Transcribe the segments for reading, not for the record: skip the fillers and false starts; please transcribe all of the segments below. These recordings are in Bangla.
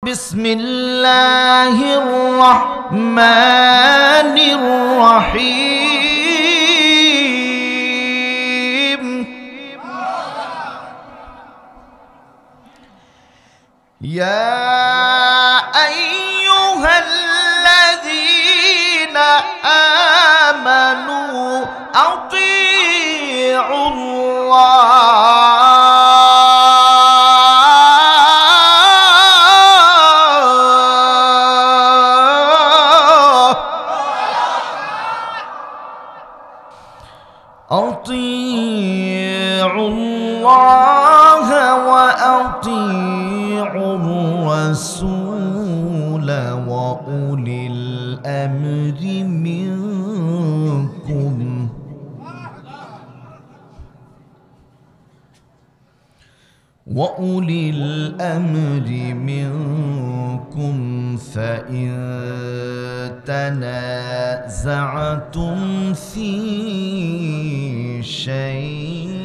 বিসমিল্লাহির রহমানির রহিম। ইয়া আইয়ুহাল্লাযীনা আমানু আতিউল্লাহ أطيعوا الله وأطيعوا الرسول وأولي الأمر منكم فإن تنازعتم في شيء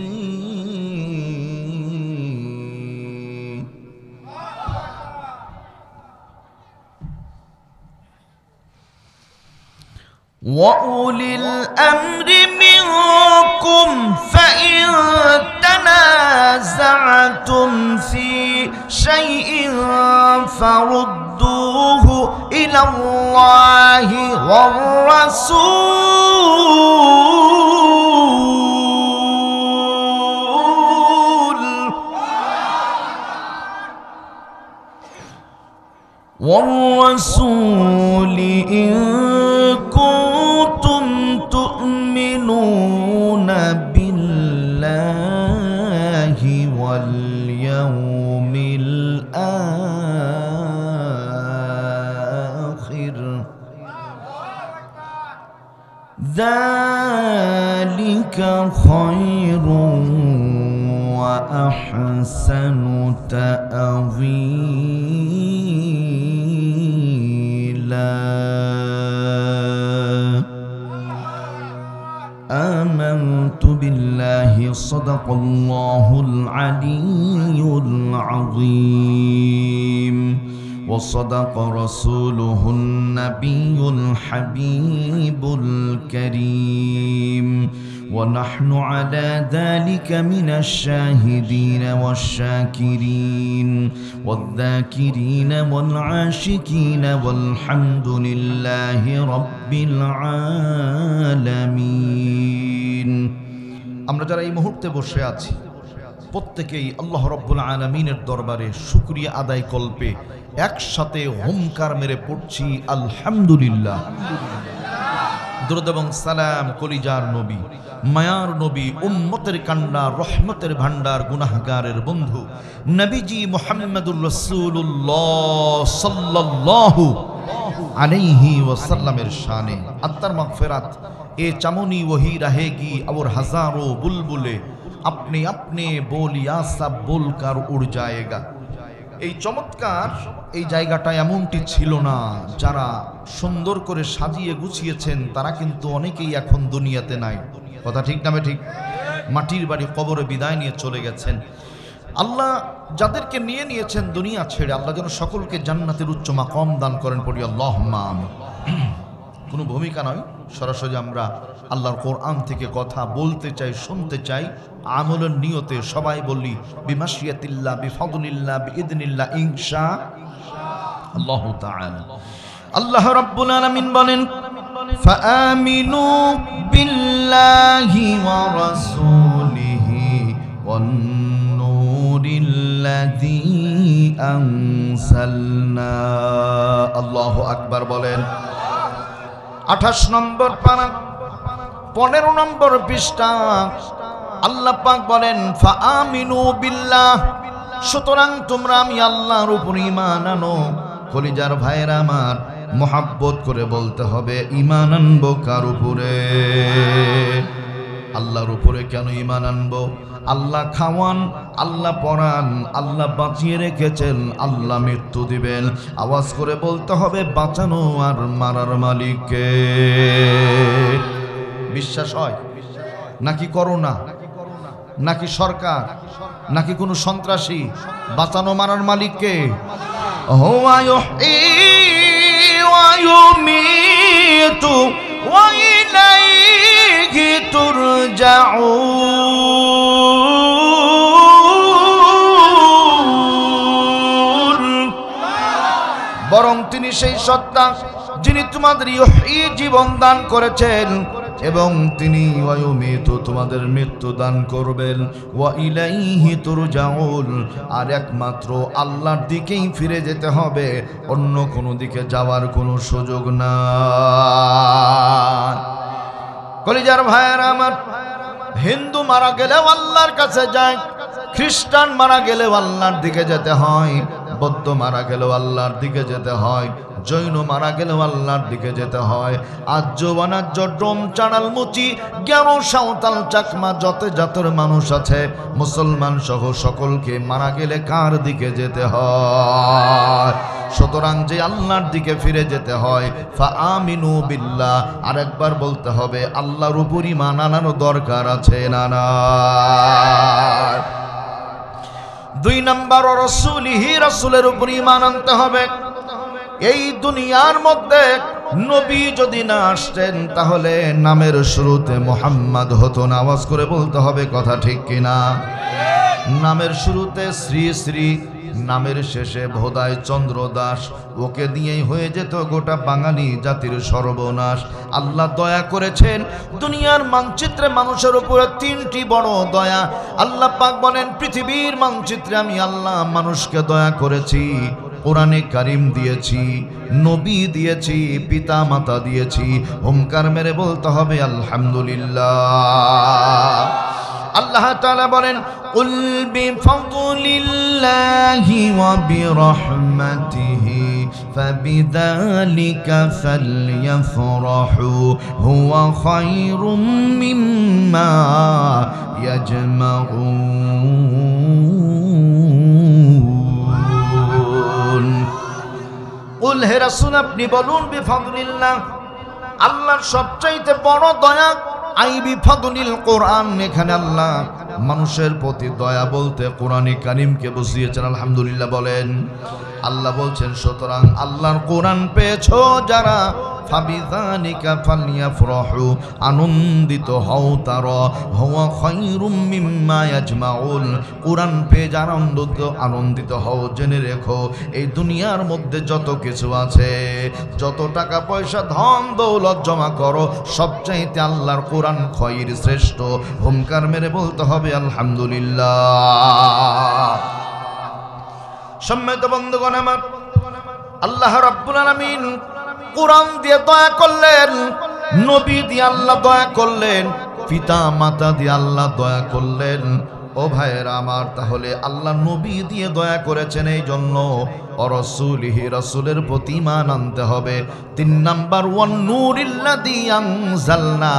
وأولي الأمر منكم فإن تنازعتم في شيء فردوه إلى الله والرسول إن كنتم تؤمنون بالله واليوم الآخر ذلك خير وأحسن تأويلا آمنت بالله صدق الله العلي العظيم وصدق رسوله النبي الحبيب الكريم ونحن على ذلك من الشاهدين والشاكرين والذاكرين والعاشقين والحمد لله رب العالمين। আমরা যারা এই মুহূর্তে বসে আছি প্রত্যেকেই আল্লাহ রাব্বুল আলামিনের দরবারে শুকরিয়া আদায় কল্পে একসাথে হুমকার মেরে পড়ছি আলহামদুলিল্লাহ। দরুদ এবং সালাম কলিজার নবী, মায়ার নবী, উম্মতের কান্ডার, রহমতের ভান্ডার, গুনাহগারের বন্ধু নবীজি মুহাম্মদুর রাসূলুল্লাহ সাল্লাল্লাহু আলাইহি ওয়াসাল্লামের শানে আত্মার মাগফিরাত এ চামনি ওহি रहेगी और हजारों बुलबुले अपने अपने बोलिया सब बोलकर उड़ जाएगा। এই চমৎকার এই জায়গাটা এমনটি ছিল না। যারা সুন্দর করে সাজিয়ে গুছিয়েছেন তারা কিন্তু অনেকেই এখন দুনিয়াতে নাই। কথা ঠিক না ঠিক? মাটির বাড়ি কবরে বিদায় নিয়ে চলে গেছেন। আল্লাহ যাদেরকে নিয়ে নিয়েছেন দুনিয়া ছেড়ে, আল্লাহ যেন সকলকে জান্নাতের উচ্চ মাকাম দান করেন, পড়ি আল্লাহুম্মা আমিন। কোনো ভূমিকা নয়, সরাসরি আমরা আল্লাহর কোরআন থেকে কথা বলতে চাই, শুনতে চাই, আমলের নিয়তে সবাই বলি বিমাশিয়াতিল্লাহ বিফাদলিল্লাহ বিইذنিল্লাহ ইনশা আল্লাহু তাআলা। আল্লাহ রাব্বুল আলামিন বলেন ফাআমিনু বিল্লাহি ওয়া রাসূলিহি ওয়ান নূরিল্লাযী আনসালনা। আল্লাহু আকবার বলেন। 28 নম্বর পারা 15 নম্বর পৃষ্ঠা আল্লাহ পাক বলেন ফাআমিনু বিল্লাহ, সুতরাং তোমরা আমি আল্লাহর উপর ঈমান আনো। কলিজার ভাইরা আমার, মোহাব্বত করে বলতে হবে ঈমান আনবো কার উপরে? আল্লাহর উপরে। কেন ঈমান আনবো? আল্লাহ খাওয়ান, আল্লাহ পড়ান, আল্লাহ বাঁচিয়ে রেখেছেন, আল্লাহ মৃত্যু দিবেন। আওয়াজ করে বলতে হবে বাঁচানো আর মারার মালিককে। বিশ্বাস হয় নাকি করোনা, নাকি সরকার, নাকি কোনো সন্ত্রাসী? বাঁচানো মারার মালিককে। হুয়া ইউহয়ী ওয়া ইউমীতু ওয়া ইলাইহি তুরজাউন। বরং তিনি সেই সত্তা যিনি তোমাদের ইউহয়ী জীবন দান করেছেন এবং তিনি ওয়া ইউমীতু তোমাদের মৃত্যু দান করবেন, ওয়া ইলাইহি তুরজাউন, আর একমাত্র আল্লাহর দিকেই ফিরে যেতে হবে, অন্য কোনো দিকে যাওয়ার কোনো সুযোগ নাই। কলিজার ভাইয়েরা আমার, হিন্দু মারা গেলেও আল্লাহর কাছে যায়, খ্রিস্টান মারা গেলেও আল্লাহর দিকে যেতে হয়, বৌদ্ধ মারা গেলেও আল্লাহর দিকে যেতে হয়, জৈন মারা গেলেও আল্লাহর দিকে যেতে হয়। আর্য বানার্য ডোম চানাল মুচি জ্ঞানো সাঁওতাল চাকমা যত জাতের মানুষ আছে মুসলমান সহ সকলকে মারা গেলে কার দিকে যেতে হয়? সুতরাং যে আল্লাহর দিকে ফিরে যেতে হয়, ফা আমিনু বিল্লাহ, আরেকবার বলতে হবে আল্লাহর উপর ঈমান আনার দরকার আছে না না। 2 নাম্বার রাসূলিহি, রাসূলের উপর ঈমান আনতে হবে। এই দুনিয়ার মধ্যে নবী যদি না আসতেন তাহলে নামের শুরুতে মুহাম্মদ হতো না। আওয়াজ করে বলতে হবে কথা ঠিক কিনা? নামের শুরুতে শ্রী শ্রী, নামের শেষে ভোদাই চন্দ্র দাস, ওকে দিয়েই হয়ে যেত গোটা বাঙালি জাতির সর্বনাশ। আল্লাহ দয়া করেছেন দুনিয়ার মানচিত্রে মানুষের উপরে 3টি বড় দয়া। আল্লাহ পাক বলেন পৃথিবীর মানচিত্রে আমি আল্লাহ মানুষকে দয়া করেছি, কোরআনে কারিম দিয়েছি, নবী দিয়েছি, পিতা মাতা দিয়েছি। হুঙ্কার মেরে বলতে হবে আলহামদুলিল্লাহ। আল্লাহ তাআলা বলেন কুল বিফাদলিল্লাহি ওয়া বিরহমাতিহি ফাবিযালিকা ফালইফরাহু হুয়া খায়রুম মিম্মা ইয়াজমাউন। কুল হে রাসূল আপনি বলুন বিফাদলিল্লাহ, আল্লাহর সবচাইতে বড় দয়া আই বিফাদলিল কোরআন। এখানে আল্লাহ মানুষের প্রতি দয়া বলতে কোরআনে কারিমকে বুঝিয়েছেন। আলহামদুলিল্লাহ বলেন। আল্লাহ বলছেন সুতরাং আল্লাহর কোরআন পেয়েছো যারা, ফাবিযালিকা ফালইফরাহু, আনন্দিত হও তারা, হুয়া খায়রুম মিম্মা ইয়াজমাউন, কোরআন পেয়ে যারা আনন্দিত হও। জেনে রেখো এই দুনিয়ার মধ্যে যত কিছু আছে, যত টাকা পয়সা ধন দৌলত জমা করো, সবচাইতে আল্লাহর কোরআন খয়র শ্রেষ্ঠ। হুঙ্কার মেরে বলতে হবে আলহামদুলিল্লাহ। সম্মানিত বন্ধুগণ আমার, আল্লাহ রাব্বুল আলামিন কোরআন দিয়ে দয়া করলেন, নবী দিয়ে আল্লাহ দয়া করলেন, পিতা মাতা দিয়ে আল্লাহ দয়া করলেন। ও ভাইয়েরা আমার, তাহলে আল্লাহ নবী দিয়ে দয়া করেছেন, এই জন্য রাসূলিহি, রাসূলের প্রতি ঈমান আনতে হবে। 3 নাম্বার ওয়ান নূরিল্লাযী আনজালনা,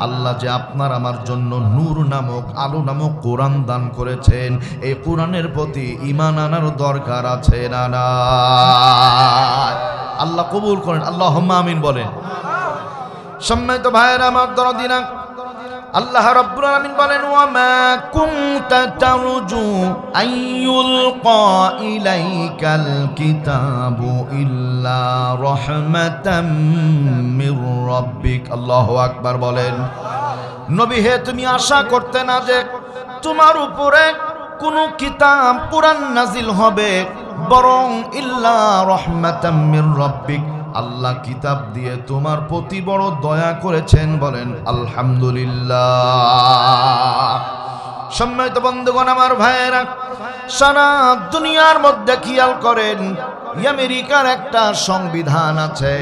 আল্লাহ যে আপনার আমার জন্য নূর নামক আলো নামক কোরআন দান করেছেন, এই কোরআনের প্রতি ঈমান আনার দরকার আছে না না? আল্লাহ কবুল করেন, আল্লাহুম্মা আমিন বলেন। সম্মানিত ভাইয়েরা আমার, দরদিনা, আল্লাহ রাব্বুল আলামিন বলেন ওয়া মা কুনতা তারজু আইয়ুলকা ইলাইকাল কিতাবু ইল্লা রাহমাতাম মির রাব্বিক। আল্লাহু আকবার বলেন। নবী হে, তুমি আশা করতে না যে তোমার উপরে কোন কিতাব কোরআন নাজিল হবে, বরং ইল্লা রাহমাতাম মির রাব্বিক, আল্লাহ কিতাব দিয়ে তোমার প্রতি বড় দয়া করেছেন। বলেন আলহামদুলিল্লাহ। সম্মানিত বন্ধুগণ আমার, ভাইয়েরা, সারা দুনিয়ার মধ্যে খেয়াল করেন, আমেরিকার একটা সংবিধান আছে,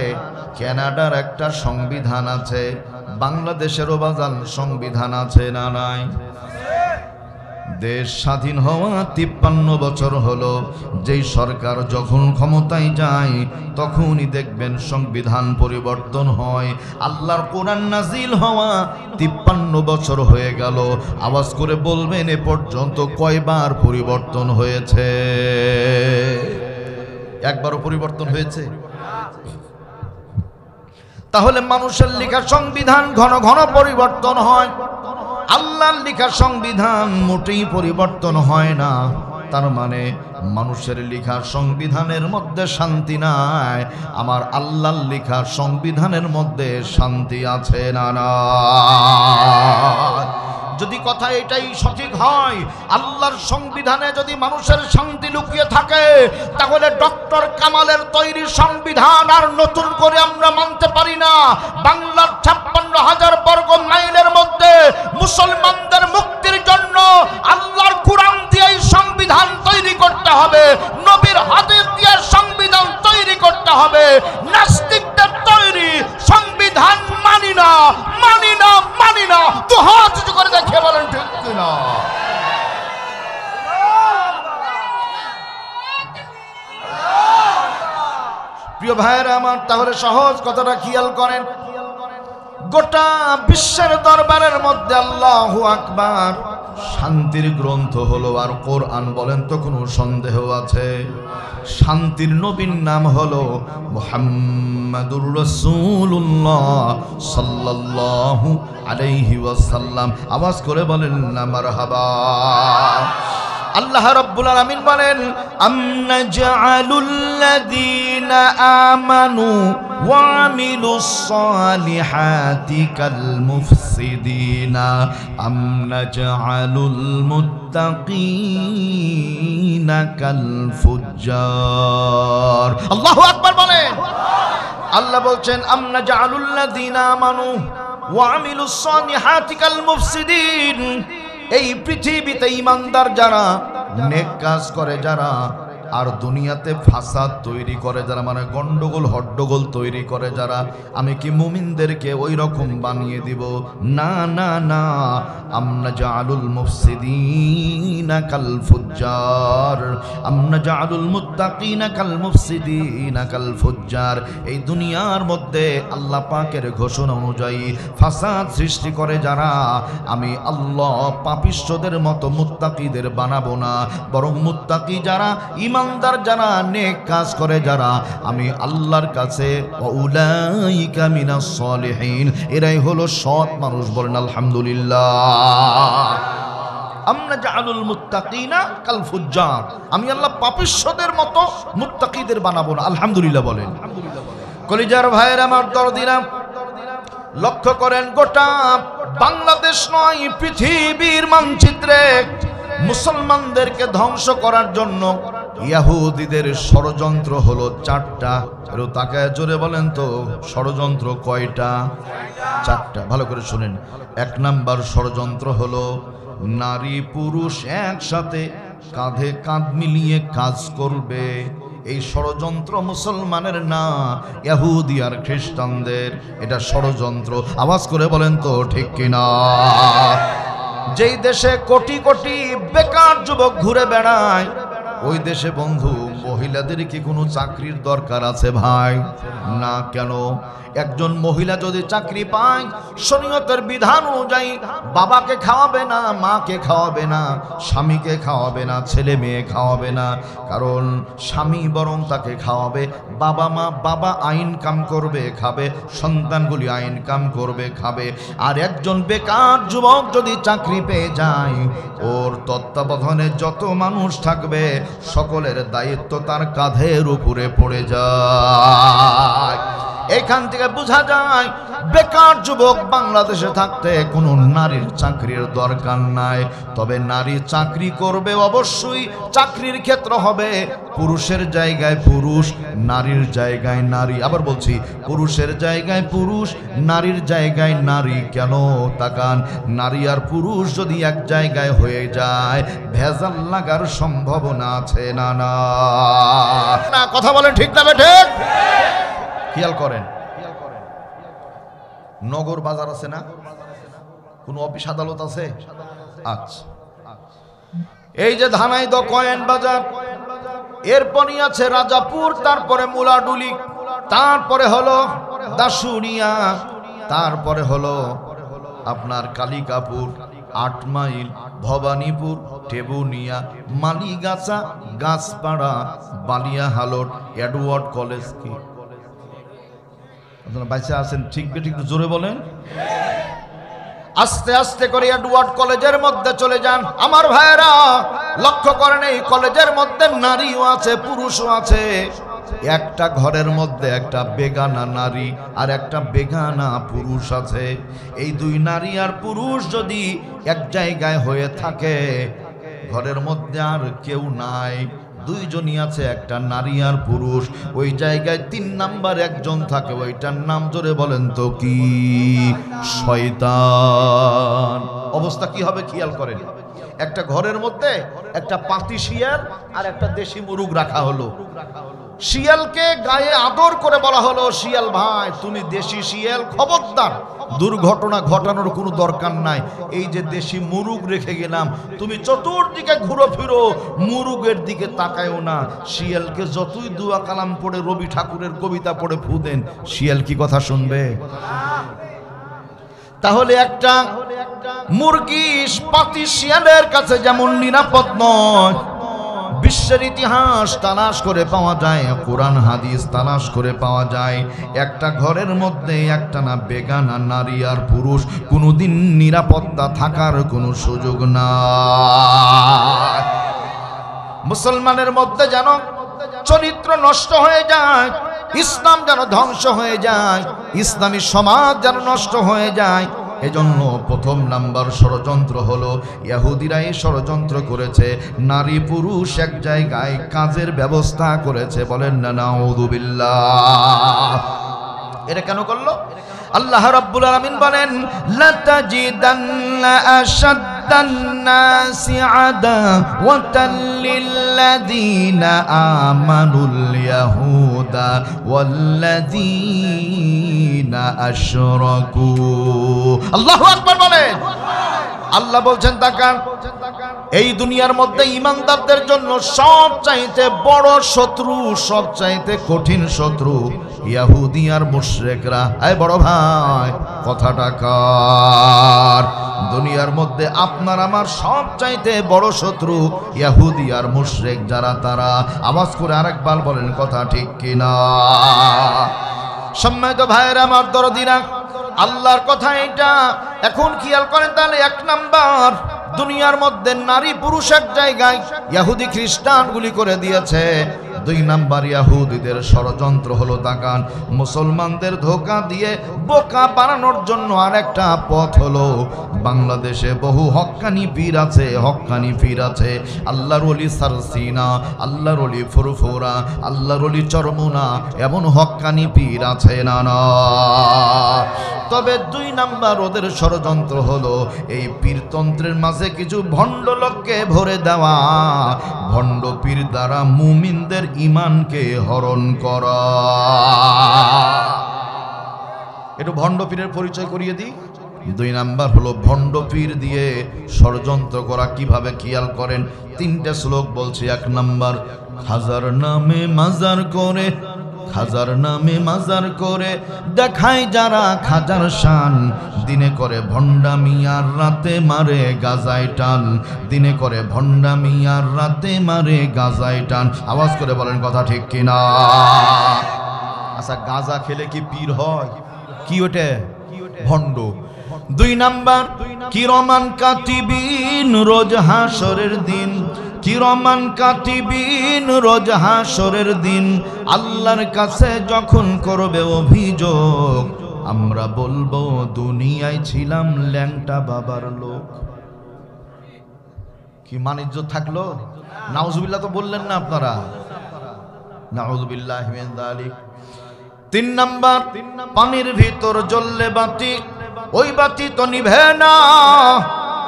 কানাডার একটা সংবিধান আছে, বাংলাদেশেরও বাজান সংবিধান আছে না নাই? দেশ স্বাধীন হওয়া 53 বছর হলো। যেই সরকার যখন ক্ষমতায় যায় তখনই দেখবেন সংবিধান পরিবর্তন হয়। আল্লাহর কোরআন নাজিল হওয়া 53 বছর হয়ে গেল। আওয়াজ করে বলবেন এ পর্যন্ত কয়বার পরিবর্তন হয়েছে? একবারও পরিবর্তন হয়েছে? তাহলে মানুষের লেখা সংবিধান ঘন ঘন পরিবর্তন হয়, আল্লাহর লেখা সংবিধান মোটেই পরিবর্তন হয় না। তার মানে মানুষের লেখা সংবিধানের মধ্যে শান্তি নাই, আমার আল্লাহর লেখা সংবিধানের মধ্যে শান্তি আছে না না? যদি কথা এটাই সঠিক হয়, আল্লাহর সংবিধানে যদি মানুষের শান্তি লুকিয়ে থাকে, তাহলে ডক্টর কামালের তৈরি সংবিধান আর নতুন করে আমরা মানতে পারি না। বাংলার 56,000 বর্গ মাইলের মধ্যে মুসলমানদের মুক্তির জন্য আল্লাহর কোরআন দিয়ে সংবিধান তৈরি করতে হবে, নবীর হাদিস দিয়ে সংবিধান তৈরি করতে হবে। নাস্তিকদের তৈরি সংবিধান মানি না, মানি না, মানি না। তো হাত উঁচু করে দেখে বলেন ঠিক কিনা? প্রিয় ভাইয়েরা আমার, তাহলে সহজ কথাটা খেয়াল করেন। গোটা বিশ্বের দরবারের মধ্যে আল্লাহু আকবার শান্তির গ্রন্থ হলো আর কোরআন, বলেন তো কোনো সন্দেহ আছে? শান্তির নবীর নাম হলো মুহাম্মাদুর রাসূলুল্লাহ সাল্লাল্লাহু আলাইহি ওয়াসাল্লাম। আওয়াজ করে বলেন না মারহাবা। আল্লাহ রাব্বুল আলামিন বলেন, আমনা জাআলুল্লাযীনা আমানু ওয়া আমিলুস সালিহাতি কাল মুফসিদিনা আমনা জাআলুল মুত্তাকিনা কাল ফুজ্জার। আল্লাহু আকবার বলেন। আল্লাহ বলছেন, আমনা জাআলুল্লাযীনা আমানু ওয়া আমিলুস সালিহাতি কাল মুফসিদিন। এই পৃথিবীতে ইমানদার যারা, নেক কাজ করে যারা, আর দুনিয়াতে ফাসাদ তৈরি করে যারা, মানে গন্ডগোল হট্টগোল তৈরি করে যারা, আমি কি মুমিনদেরকে ওই রকম বানিয়ে দিব? না না না, আমনা জাআলুল মুফসিদিনা কাল ফুজ্জার, আমনা জাআলুল মুত্তাকিনা কাল মুফসিদিনা কাল ফুজ্জার। এই দুনিয়ার মধ্যে আল্লাহ পাকের ঘোষণা অনুযায়ী ফাসাদ সৃষ্টি করে যারা, আমি আল্লাহ পাপিষ্ঠদের মতো মুত্তাকিদের বানাবো না, বরং মুত্তাকি যারা, ইমানদার যারা, নেক কাজ করে যারা, আমি আল্লাহর কাছে উলাইকা মিনাস সালিহিন, এরাই হলো সৎ মানুষ। বলেন আলহামদুলিল্লাহ। আমনা জাআলুল মুত্তাকিনা কাল ফুজ্জার, আমি আল্লাহ পাপিষ্ঠদের মতো মুত্তাকিদের বানাবো না। আলহামদুলিল্লাহ বলেন। কলিজার ভাইয়ের আমার দরদিরা, লক্ষ্য করেন, গোটা বাংলাদেশ নয়, পৃথিবীর মানচিত্রে মুসলমানদেরকে ধ্বংস করার জন্য ইহুদিদের ষড়যন্ত্র হলো 4টা। এর তাকায় জোরে বলেন তো, ষড়যন্ত্র কয়টা? 4টা। ভালো করে শুনেন। 1 নাম্বার ষড়যন্ত্র হলো নারী পুরুষ একসাথে কাঁধে কাঁধ মিলিয়ে কাজ করবে। এই ষড়যন্ত্র মুসলমানের না, ইহুদি আর খ্রিস্টানদের। এটা ষড়যন্ত্র। আওয়াজ করে বলেন তো ঠিক কিনা? যেই দেশে কোটি কোটি বেকার যুবক ঘুরে বেড়ায়, ওই দেশে বন্ধু মহিলাদের কি কোনো চাকরির দরকার আছে ভাই? না। কেন? একজন মহিলা যদি চাকরি পায়, শরীয়তের বিধান অনুযায়ী বাবাকে খাওয়াবে না, মাকে খাওয়াবে না, স্বামীকে খাওয়াবে না, ছেলে মেয়ে খাওয়াবে না। কারণ স্বামী বরং তাকে খাওয়াবে, বাবা আইন কাম করবে খাবে, সন্তানগুলি আইন কাম করবে খাবে। আর একজন বেকার যুবক যদি চাকরি পেয়ে যায়, ওর তত্ত্বাবধানে যত মানুষ থাকবে সকলের দায়িত্ব তার কাঁধের উপরে পড়ে যায়। এখান থেকে বোঝা যায় বেকার যুবক বাংলাদেশে থাকতে কোনো নারীর চাকরির দরকার নাই। তবে নারী চাকরি করবে অবশ্যই, চাকরির ক্ষেত্র হবে পুরুষের জায়গায় পুরুষ, নারীর জায়গায় নারী। আবার বলছি, পুরুষের জায়গায় পুরুষ, নারীর জায়গায় নারী। কেন? তাকান, নারী আর পুরুষ যদি এক জায়গায় হয়ে যায়, ভেজাল লাগার সম্ভাবনা আছে না? না, কথা বলেন ঠিক না ঠিক? খেয়াল করেন, নগর বাজার আছে না? কোন অফিস আদালত আছে? আচ্ছা, এই যে ধানাইদ কয়েন বাজার, এরপরই আছে রাজাপুর, তারপরে মুলাডুলি, তারপরে হলো দাসুরিয়া, তারপরে হলো আপনার Kalikapur, 8 mile, Bhabanipur, Tebunia, Maligachha, Gachhpara, Balia Halot, Edward College. কি আপনারা বাইসা আছেন? ঠিক বেঠিক জোরে বলেন। আস্তে আস্তে করে এডওয়ার্ড কলেজের মধ্যে চলে যান। আমার ভাইয়েরা লক্ষ্য করেন, এই কলেজের মধ্যে নারীও আছে পুরুষও আছে। একটা ঘরের মধ্যে একটা বেগানা নারী আর একটা বেগানা পুরুষ আছে। এই দুই নারী আর পুরুষ যদি এক জায়গায় হয়ে থাকে, ঘরের মধ্যে আর কেউ নাই, দুইজনই আছে, একটা নারী আর পুরুষ, ওই জায়গায় 3 নাম্বার একজন থাকে, ওইটার নাম জোরে বলেন তো কি? শয়তান। অবস্থা কি হবে খেয়াল করেন। একটা ঘরের মধ্যে একটা পাতি শিয়াল আর একটা দেশি মুরগ রাখা হলো। শিয়ালকে গায়ে আদর করে বলা হলো, শিয়াল ভাই তুমি দেশি শিয়াল, খবরদার দুর্ঘটনা ঘটানোর কোনো দরকার নাই। এই যে দেশি মুরগ রেখে গেলাম, তুমি চতুর্দিকে ঘুরো ফিরো, মুরগের দিকে তাকায়ও না। শিয়ালকে যতই দুয়া কালাম পড়ে রবি ঠাকুরের কবিতা পড়ে ফু দেন, শিয়াল কি কথা শুনবে? তাহলে একটা মুরগি পাতি শিয়ালের কাছে যেমন নিরাপদ নয়, বিশ্বের ইতিহাস তালাশ করে পাওয়া যায়, কোরআন হাদিস তালাশ করে পাওয়া যায়, একটা ঘরের মধ্যে একটা না বেগানা নারী আর পুরুষ কোনোদিন নিরাপত্তা থাকার কোনো সুযোগ নাই। মুসলমানের মধ্যে যেন চরিত্র নষ্ট হয়ে যায়, ইসলাম যেন ধ্বংস হয়ে যায়, ইসলামী সমাজ যেন নষ্ট হয়ে যায়। এজন্য প্রথম নাম্বার ষড়যন্ত্র হলো, ইহুদিরা এই ষড়যন্ত্র করেছে, নারী পুরুষ এক জায়গায় কাজের ব্যবস্থা করেছে। বলেন না নাউযুবিল্লাহ। এটা কেন করলো? আল্লাহ রাব্বুল আলামিন বলেন, লাতাজিদান্না আশাদ্দান নাসি আদাওয়াতাল লিল্লাযীনা আমানুল ইয়াহুদা ওয়াল্লাযীনা আশরাকু। আল্লাহু আকবার বলেন। আল্লাহ বলছেন তাকান, এই দুনিয়ার মধ্যে ঈমানদারদের জন্য সবচাইতে বড় শত্রু, সবচাইতে কঠিন শত্রু ইহুদি আর মুশরিকরা। এই বড় ভাই কথাটা কার? দুনিয়ার মধ্যে আপনার আমার সবচাইতে বড় শত্রু ইহুদি আর মুশরিক যারা, তারা। আওয়াজ করে আরেকবার বলেন কথা ঠিক কিনা? সম্মানিত ভাইয়েরা আমার দরদিরা, আল্লাহর কথা এটা। এখন খেয়াল করেন তাহলে, 1 নাম্বার দুনিয়ার মধ্যে নারী পুরুষ এক জায়গায় ইহুদি খ্রিস্টানগুলি করে দিয়েছে। 2 নাম্বার ইহুদিদের ষড়যন্ত্র হলো, তাকান, মুসলমানদের ধোঁকা দিয়ে বোকা বানানোর জন্য আরেকটা পথ হলো, বাংলাদেশে বহু হক্কানি পীর আছে, হক্কানি পীর আছে, আল্লাহর ওলি সারসিনা, আল্লাহর ওলি ফুরফুরা, আল্লাহর ওলি চরমুনা, এমন হক্কানি পীর আছে না না? তবে 2 নাম্বার ওদের ষড়যন্ত্র হলো, এই পীরতন্ত্রের মাঝে কিছু ভণ্ড লোককে ভরে দেওয়া, ভণ্ড পীর দ্বারা মুমিনদের ঈমানকে হরণ করা। একটু ভণ্ড পীরের পরিচয় করিয়ে দিই। 2 নাম্বার হলো ভণ্ড পীর দিয়ে ষড়যন্ত্র করা। কিভাবে খেয়াল করেন, 3টে শ্লোক বলছি। 1 নাম্বার, হাজার নামে মাজার করে, হাজার নামে মাজার করে দেখায় যারা খাজার শান, দিনে করে ভণ্ডামি আর রাতে মারে গাজায় টান, দিনে করে ভণ্ডামি আর রাতে মারে গাজায় টান। আওয়াজ করে বলেন কথা ঠিক কিনা? আচ্ছা, গাঁজা খেলে কি পীর হয়? কি ওটা? ভণ্ড। 2 নাম্বার, কিরমান কাতিবিন রোজ হাসরের দিন, কিরমান কাতিবিন রোজ হাসরের দিন, আল্লাহর কাছে যখন করবে অভিযোগ, আমরা বলবো দুনিয়ায় ছিলাম ল্যাংটা বাবার লোক। কি মানিজ্য থাকলো? নাউজুবিল্লাহ তো বললেন না আপনারা? নাউজুবিল্লাহি মিন যালিক। 3 নাম্বার, পানির ভিতর জ্বললে বাতি, ওই বাতি তো নিভে না,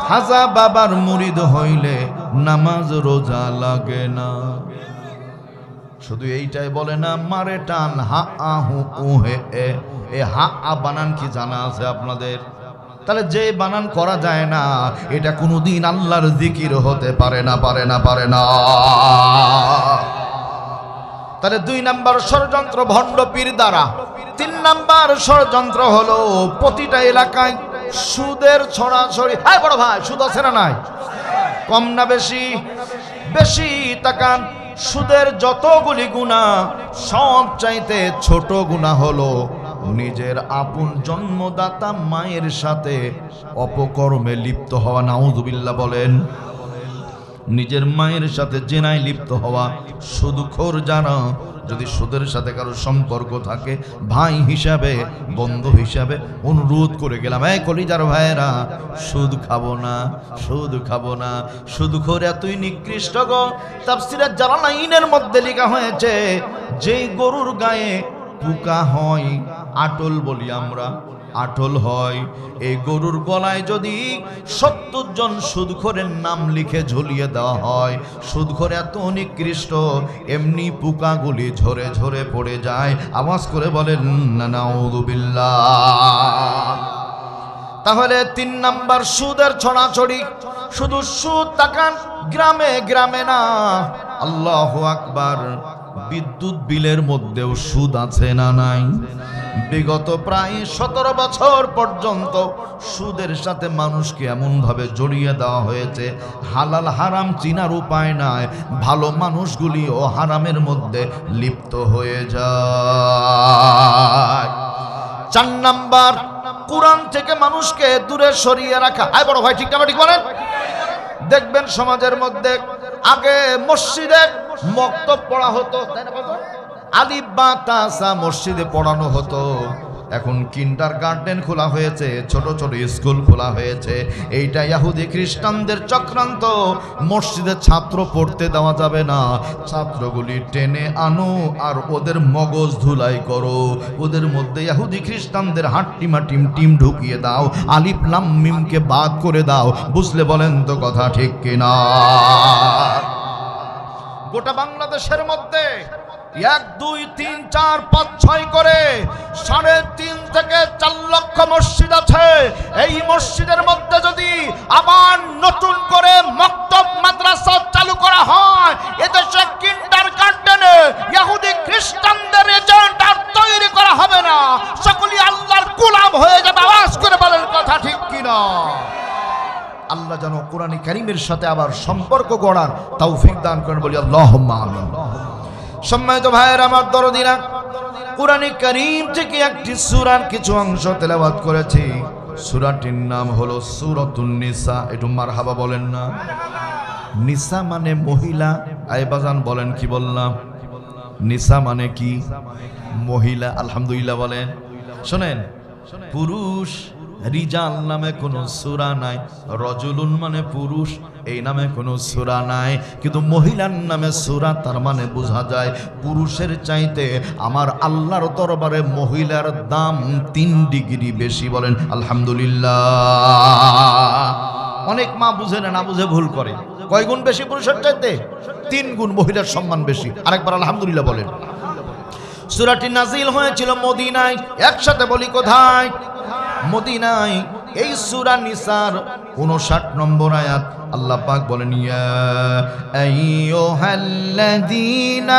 খাজা বাবার মুরিদ হইলে নামাজ রোজা লাগে না। শুধু এইটাই বলে না, মারে টান হা আহু উহে এ। এ হা আ বানান কি জানা আছে আপনাদের? তাহলে যে বানান করা যায় না, এটা কোনোদিন আল্লাহর জিকির হতে পারে না, পারে না, পারে না। তাহলে 2 নাম্বার ষড়যন্ত্র ভণ্ড পীর দ্বারা। 3 নাম্বার ষড়যন্ত্র হলো, প্রতিটা এলাকায় সুদের ছড়াছড়ি। হ্যাঁ বড় ভাই, সুদ আছে না নাই? কম না বেশি? বেশি। তাকান, সুদের যতগুলি গুনাহ, সব চাইতে ছোট গুনাহ হলো নিজের আপন জন্মদাতা মায়ের সাথে অপকর্মে লিপ্ত হওয়া, নাউযুবিল্লাহ বলেন। নিজের মায়ের সাথে জেনায় লিপ্ত হওয়া। সুদখোর যারা, যদি সুদের সাথে কারো সম্পর্ক থাকে, ভাই হিসাবে বন্ধু হিসাবে অনুরোধ করে গেলাম, এই কলিজার ভাইয়েরা, সুদ খাবো না, সুদ খাবো না। সুদখোর এতই নিকৃষ্ট গো, তাফসীরে জালালাইনের মধ্যে লেখা হয়েছে, যেই গরুর গায়ে পোকা হয়, আটল বলি আমরা, আটল হয়, এই গরুর গলায় যদি 70 জন সুদখোরের নাম লিখে ঝুলিয়ে দেওয়া হয়, সুদখোর এত নিকৃষ্ট, এমনি পোকাগুলি ঝরে ঝরে পড়ে যায়। আওয়াজ করে বলেন না নাউযুবিল্লাহ। তাহলে 3 নাম্বার সুদের ছড়াছড়ি। শুধু সুদ তাকান, গ্রামে গ্রামে না, আল্লাহু আকবার, বিদ্যুৎ বিলের মধ্যেও সুদ আছে না নাই? বিগত প্রায় 17 বছর পর্যন্ত সুদের সাথে মানুষকে এমনভাবে জড়িয়ে দেওয়া হয়েছে, হালাল হারাম চিনার উপায় নাই, ভালো মানুষগুলিও হারামের মধ্যে লিপ্ত হয়ে যায়। 4 নাম্বার, কোরআন থেকে মানুষকে দূরে সরিয়ে রাখা। আয় বড় ভাই, ঠিক না ঠিক বলেন? দেখবেন সমাজের মধ্যে আগে মসজিদে মক্তব পড়া হতো, তাই না? আলিফ বা তা সা মসজিদে পড়ানো হতো। এখন কিন্ডারগার্টেন খোলা হয়েছে, ছোট ছোট স্কুল খোলা হয়েছে। এইটা ইহুদি খ্রিস্টানদের চক্রান্ত। মসজিদে ছাত্র পড়তে দেওয়া যাবে না, ছাত্রগুলি টেনে আনো আর ওদের মগজ ধুলাই করো, ওদের মধ্যে ইহুদি খ্রিস্টানদের হাট্টিমা টিম ঢুকিয়ে দাও, আলিফ লাম মিমকে বাদ করে দাও। বুঝলে বলেন তো কথা ঠিক কিনা? গোটা বাংলাদেশের মধ্যে 1, 2, 3, 4, 5, 6 করে 3.5 থেকে 4 লক্ষ মসজিদ আছে। এই মসজিদের মধ্যে যদি আবার নতুন করে মক্তব মাদ্রাসা চালু করা হয়, এদেশে কিন্ডারগার্টেনে ইহুদি খ্রিস্টানদের এজেন্ট আর তৈরি করা হবে না, সকলেই আল্লাহর গোলাম হয়ে যাবে। আওয়াজ করে বলেন কথা ঠিক কিনা? আল্লাহ যেন কোরআন কারীমের সাথে আবার সম্পর্ক গড়ার তৌফিক দান করেন, বলি আল্লাহুম্মা আমিন। সম্মানিত ভাইয়েরা আমার দরদিরা, কোরআন কারীম থেকে একটি সূরার কিছু অংশ তেলাওয়াত করেছি। সূরাটির নাম হলো সূরাতুন নিসা। একটু মারহাবা বলেন না? নিসা মানে মহিলা। আয় বাজান বলেন, কি বললাম? নিসা মানে কি? মহিলা। আলহামদুলিল্লাহ বলেন। শোনেন, পুরুষ রিজাল নামে কোনো সূরা নাই, রজুলুন মানে পুরুষ, এই নামে কোনো সূরা নাই। কিন্তু মহিলার নামে সূরা, তার মানে বোঝা যায় পুরুষের চাইতে আমার আল্লাহর দরবারে মহিলার দাম 3 ডিগ্রি বেশি। বলেন আলহামদুলিল্লাহ। অনেক মা বুঝে না, বুঝে ভুল করে। কয় গুণ বেশি পুরুষের চাইতে? 3 গুণ মহিলার সম্মান বেশি। আরেকবার আলহামদুলিল্লাহ বলেন। সূরাটি নাজিল হয়েছিল মদিনায়। একসাথে বলি, কোথায়? মদিনায়। এই সূরা নিসার 59 নম্বর আয়াত আল্লাহ পাক বলেন, ইয়া আইয়ুহাল্লাযীনা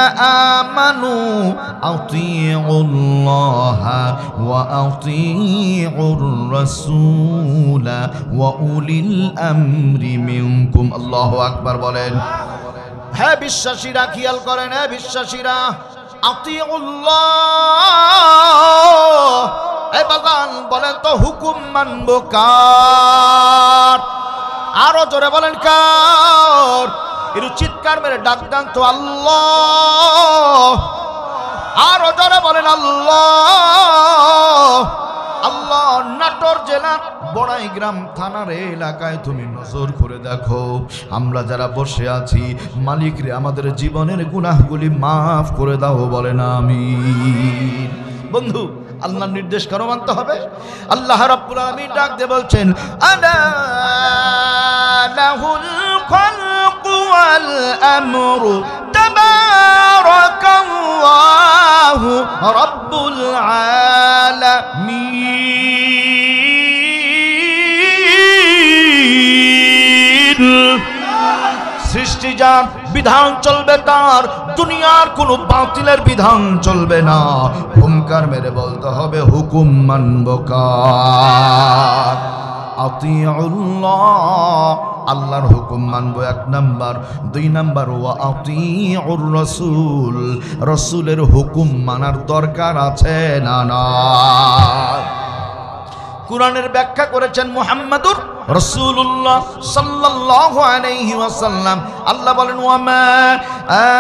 আমানু আতিউল্লাহা ওয়া আতিউর রাসূলা ওয়া উলিল আমরি মিনকুম। আল্লাহু আকবার বলেন। হ্যাঁ বিশ্বাসীরা, খেয়াল করেন, হ্যাঁ বিশ্বাসীরা, আতিউল্লাহ। এই বাজান বলেন তো, হুকুম মানব কার? আরো জোরে বলেন কার? একটু চিৎকার মেরে ডাক দেন তো, আল্লাহ। আরো জোরে বলেন আল্লাহ। আল্লাহ। নাটোর জেলার বড়াইগ্রাম থানার এলাকায় তুমি নজর করে দেখো, আমরা যারা বসে আছি, মালিক রে আমাদের জীবনের গুনাহগুলি মাফ করে দাও, বলেন আমিন। বন্ধু, আল্লাহর নির্দেশ কারো মানতে হবে। আল্লাহ রাব্বুল আলামিন ডাক দিয়ে বলছেন, আলা লাহুল খালকু ওয়াল আমরু তাবারাকাল্লাহু রাব্বুল আলামিন। সৃষ্টি যার, বিধান চলবে তার, দুনিয়ার কোনো বাতিলের বিধান চলবে না। হুঙ্কার মেরে বলতে হবে, হুকুম মানব কার? আতিউল্লাহ, আল্লাহর হুকুম মানবো 1 নাম্বার। 2 নাম্বার ওয়া আতিউর রাসূল, রাসূলের হুকুম মানার দরকার আছে না না? কুরআনের ব্যাখ্যা করেছেন মুহাম্মাদুর রাসূলুল্লাহ সাল্লাল্লাহু আলাইহি ওয়াসাল্লাম। আল্লাহ বলেন ওয়া মা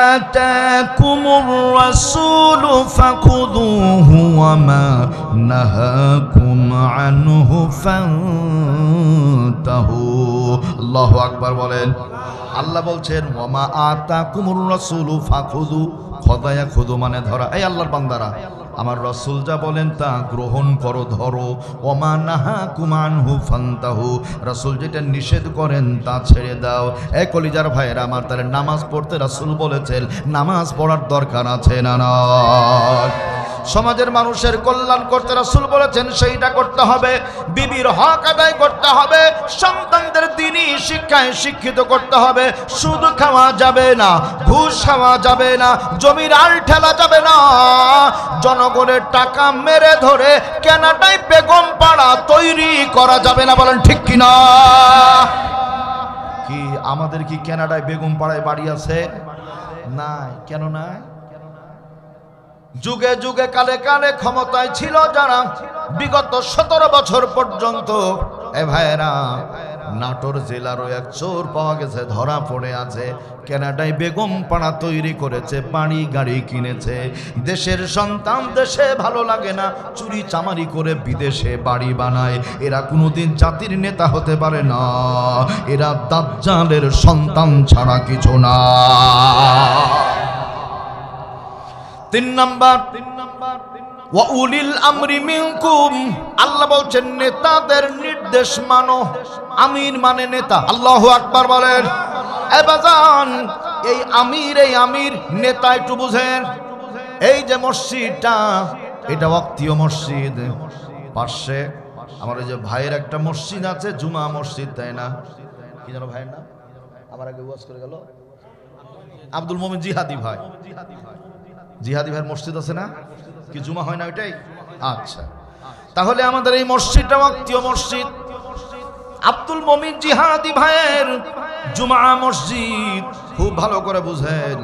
আতাকুমুর রাসূলু ফাখুযুহু ওয়া মা নাহাকুম আনহু ফান্তাহু। আল্লাহু আকবার বলেন। আল্লাহ বলছেন ওয়া মা আতাকুমুর রাসূলু ফাখুযু, খোদায়া খুদু মানে ধরা। এই আল্লাহর বান্দারা, আমার রাসূল যা বলেন তা গ্রহণ করো, ধরো। ওমা নাহাকুম আনহু ফান্তাহু, রাসূল যেটা নিষেধ করেন তা ছেড়ে দাও। এ কলিজার ভাইয়েরা আমার, তাহলে নামাজ পড়তে রাসূল বলেছেন, নামাজ পড়ার দরকার আছে না না? সমাজের মানুষের কল্যাণ করতে রাসূল বলেছেন, সেইটা করতে হবে। বিবির হক আদায় করতে হবে, সন্তানদের দ্বীনি শিক্ষায় শিক্ষিত করতে হবে। সুদ খাওয়া যাবে না, ঘুষ খাওয়া যাবে না, জমির আল ঠেলা যাবে না, জনগণের টাকা মেরে ধরে কেনাটাই বেগম পাড়া তৈরি করা যাবে না। বলেন ঠিক কিনা? কি আমাদের কি কানাডায় বেগম পাড়ায় বাড়ি আছে? নাই। কেন নাই? যুগে যুগে কালে কালে ক্ষমতায় ছিল যারা, বিগত 17 বছর পর্যন্ত, এ ভাইয়েরা, নাটোর জেলারও এক চোর পাওয়া গেছে, ধরা পড়ে আছে। কানাডায় বেগম পাড়া তৈরি করেছে, বাড়ি গাড়ি কিনেছে। দেশের সন্তান দেশে ভালো লাগে না, চুরি চামারি করে বিদেশে বাড়ি বানায়। এরা কোনোদিন জাতির নেতা হতে পারে না, এরা দাজ্জালের সন্তান ছাড়া কিছু না। 3 নাম্বার ওয়া উলিল আমরি মিনকুম, আল্লাহ বলছেন নেতাদের নির্দেশ মানো। আমির মানে নেতা। আল্লাহু আকবার বলেন। এ বাজান, এই আমির নেতা একটু বুঝেন। এই যে মসজিদটা, এটা ওয়াক্তীয় মসজিদ। পাশে আমার ওই যে ভাইয়ের একটা মসজিদ আছে, জুমা মসজিদ, তাই না? কি জানো ভাইয়ের নাম? আমার আগে ওয়াজ করে গেল আব্দুল মোমিন জিহাদি ভাই। জিহাদি ভাইয়ের মসজিদ আছে না? কি জুমা হয় না ওইটাই? আচ্ছা, তাহলে আমাদের এই মসজিদটা ওয়াক্তীয় মসজিদ। আব্দুল মোমিন জিহাদি ভাইয়ের জুমা মসজিদ। খুব ভালো করে বুঝেন,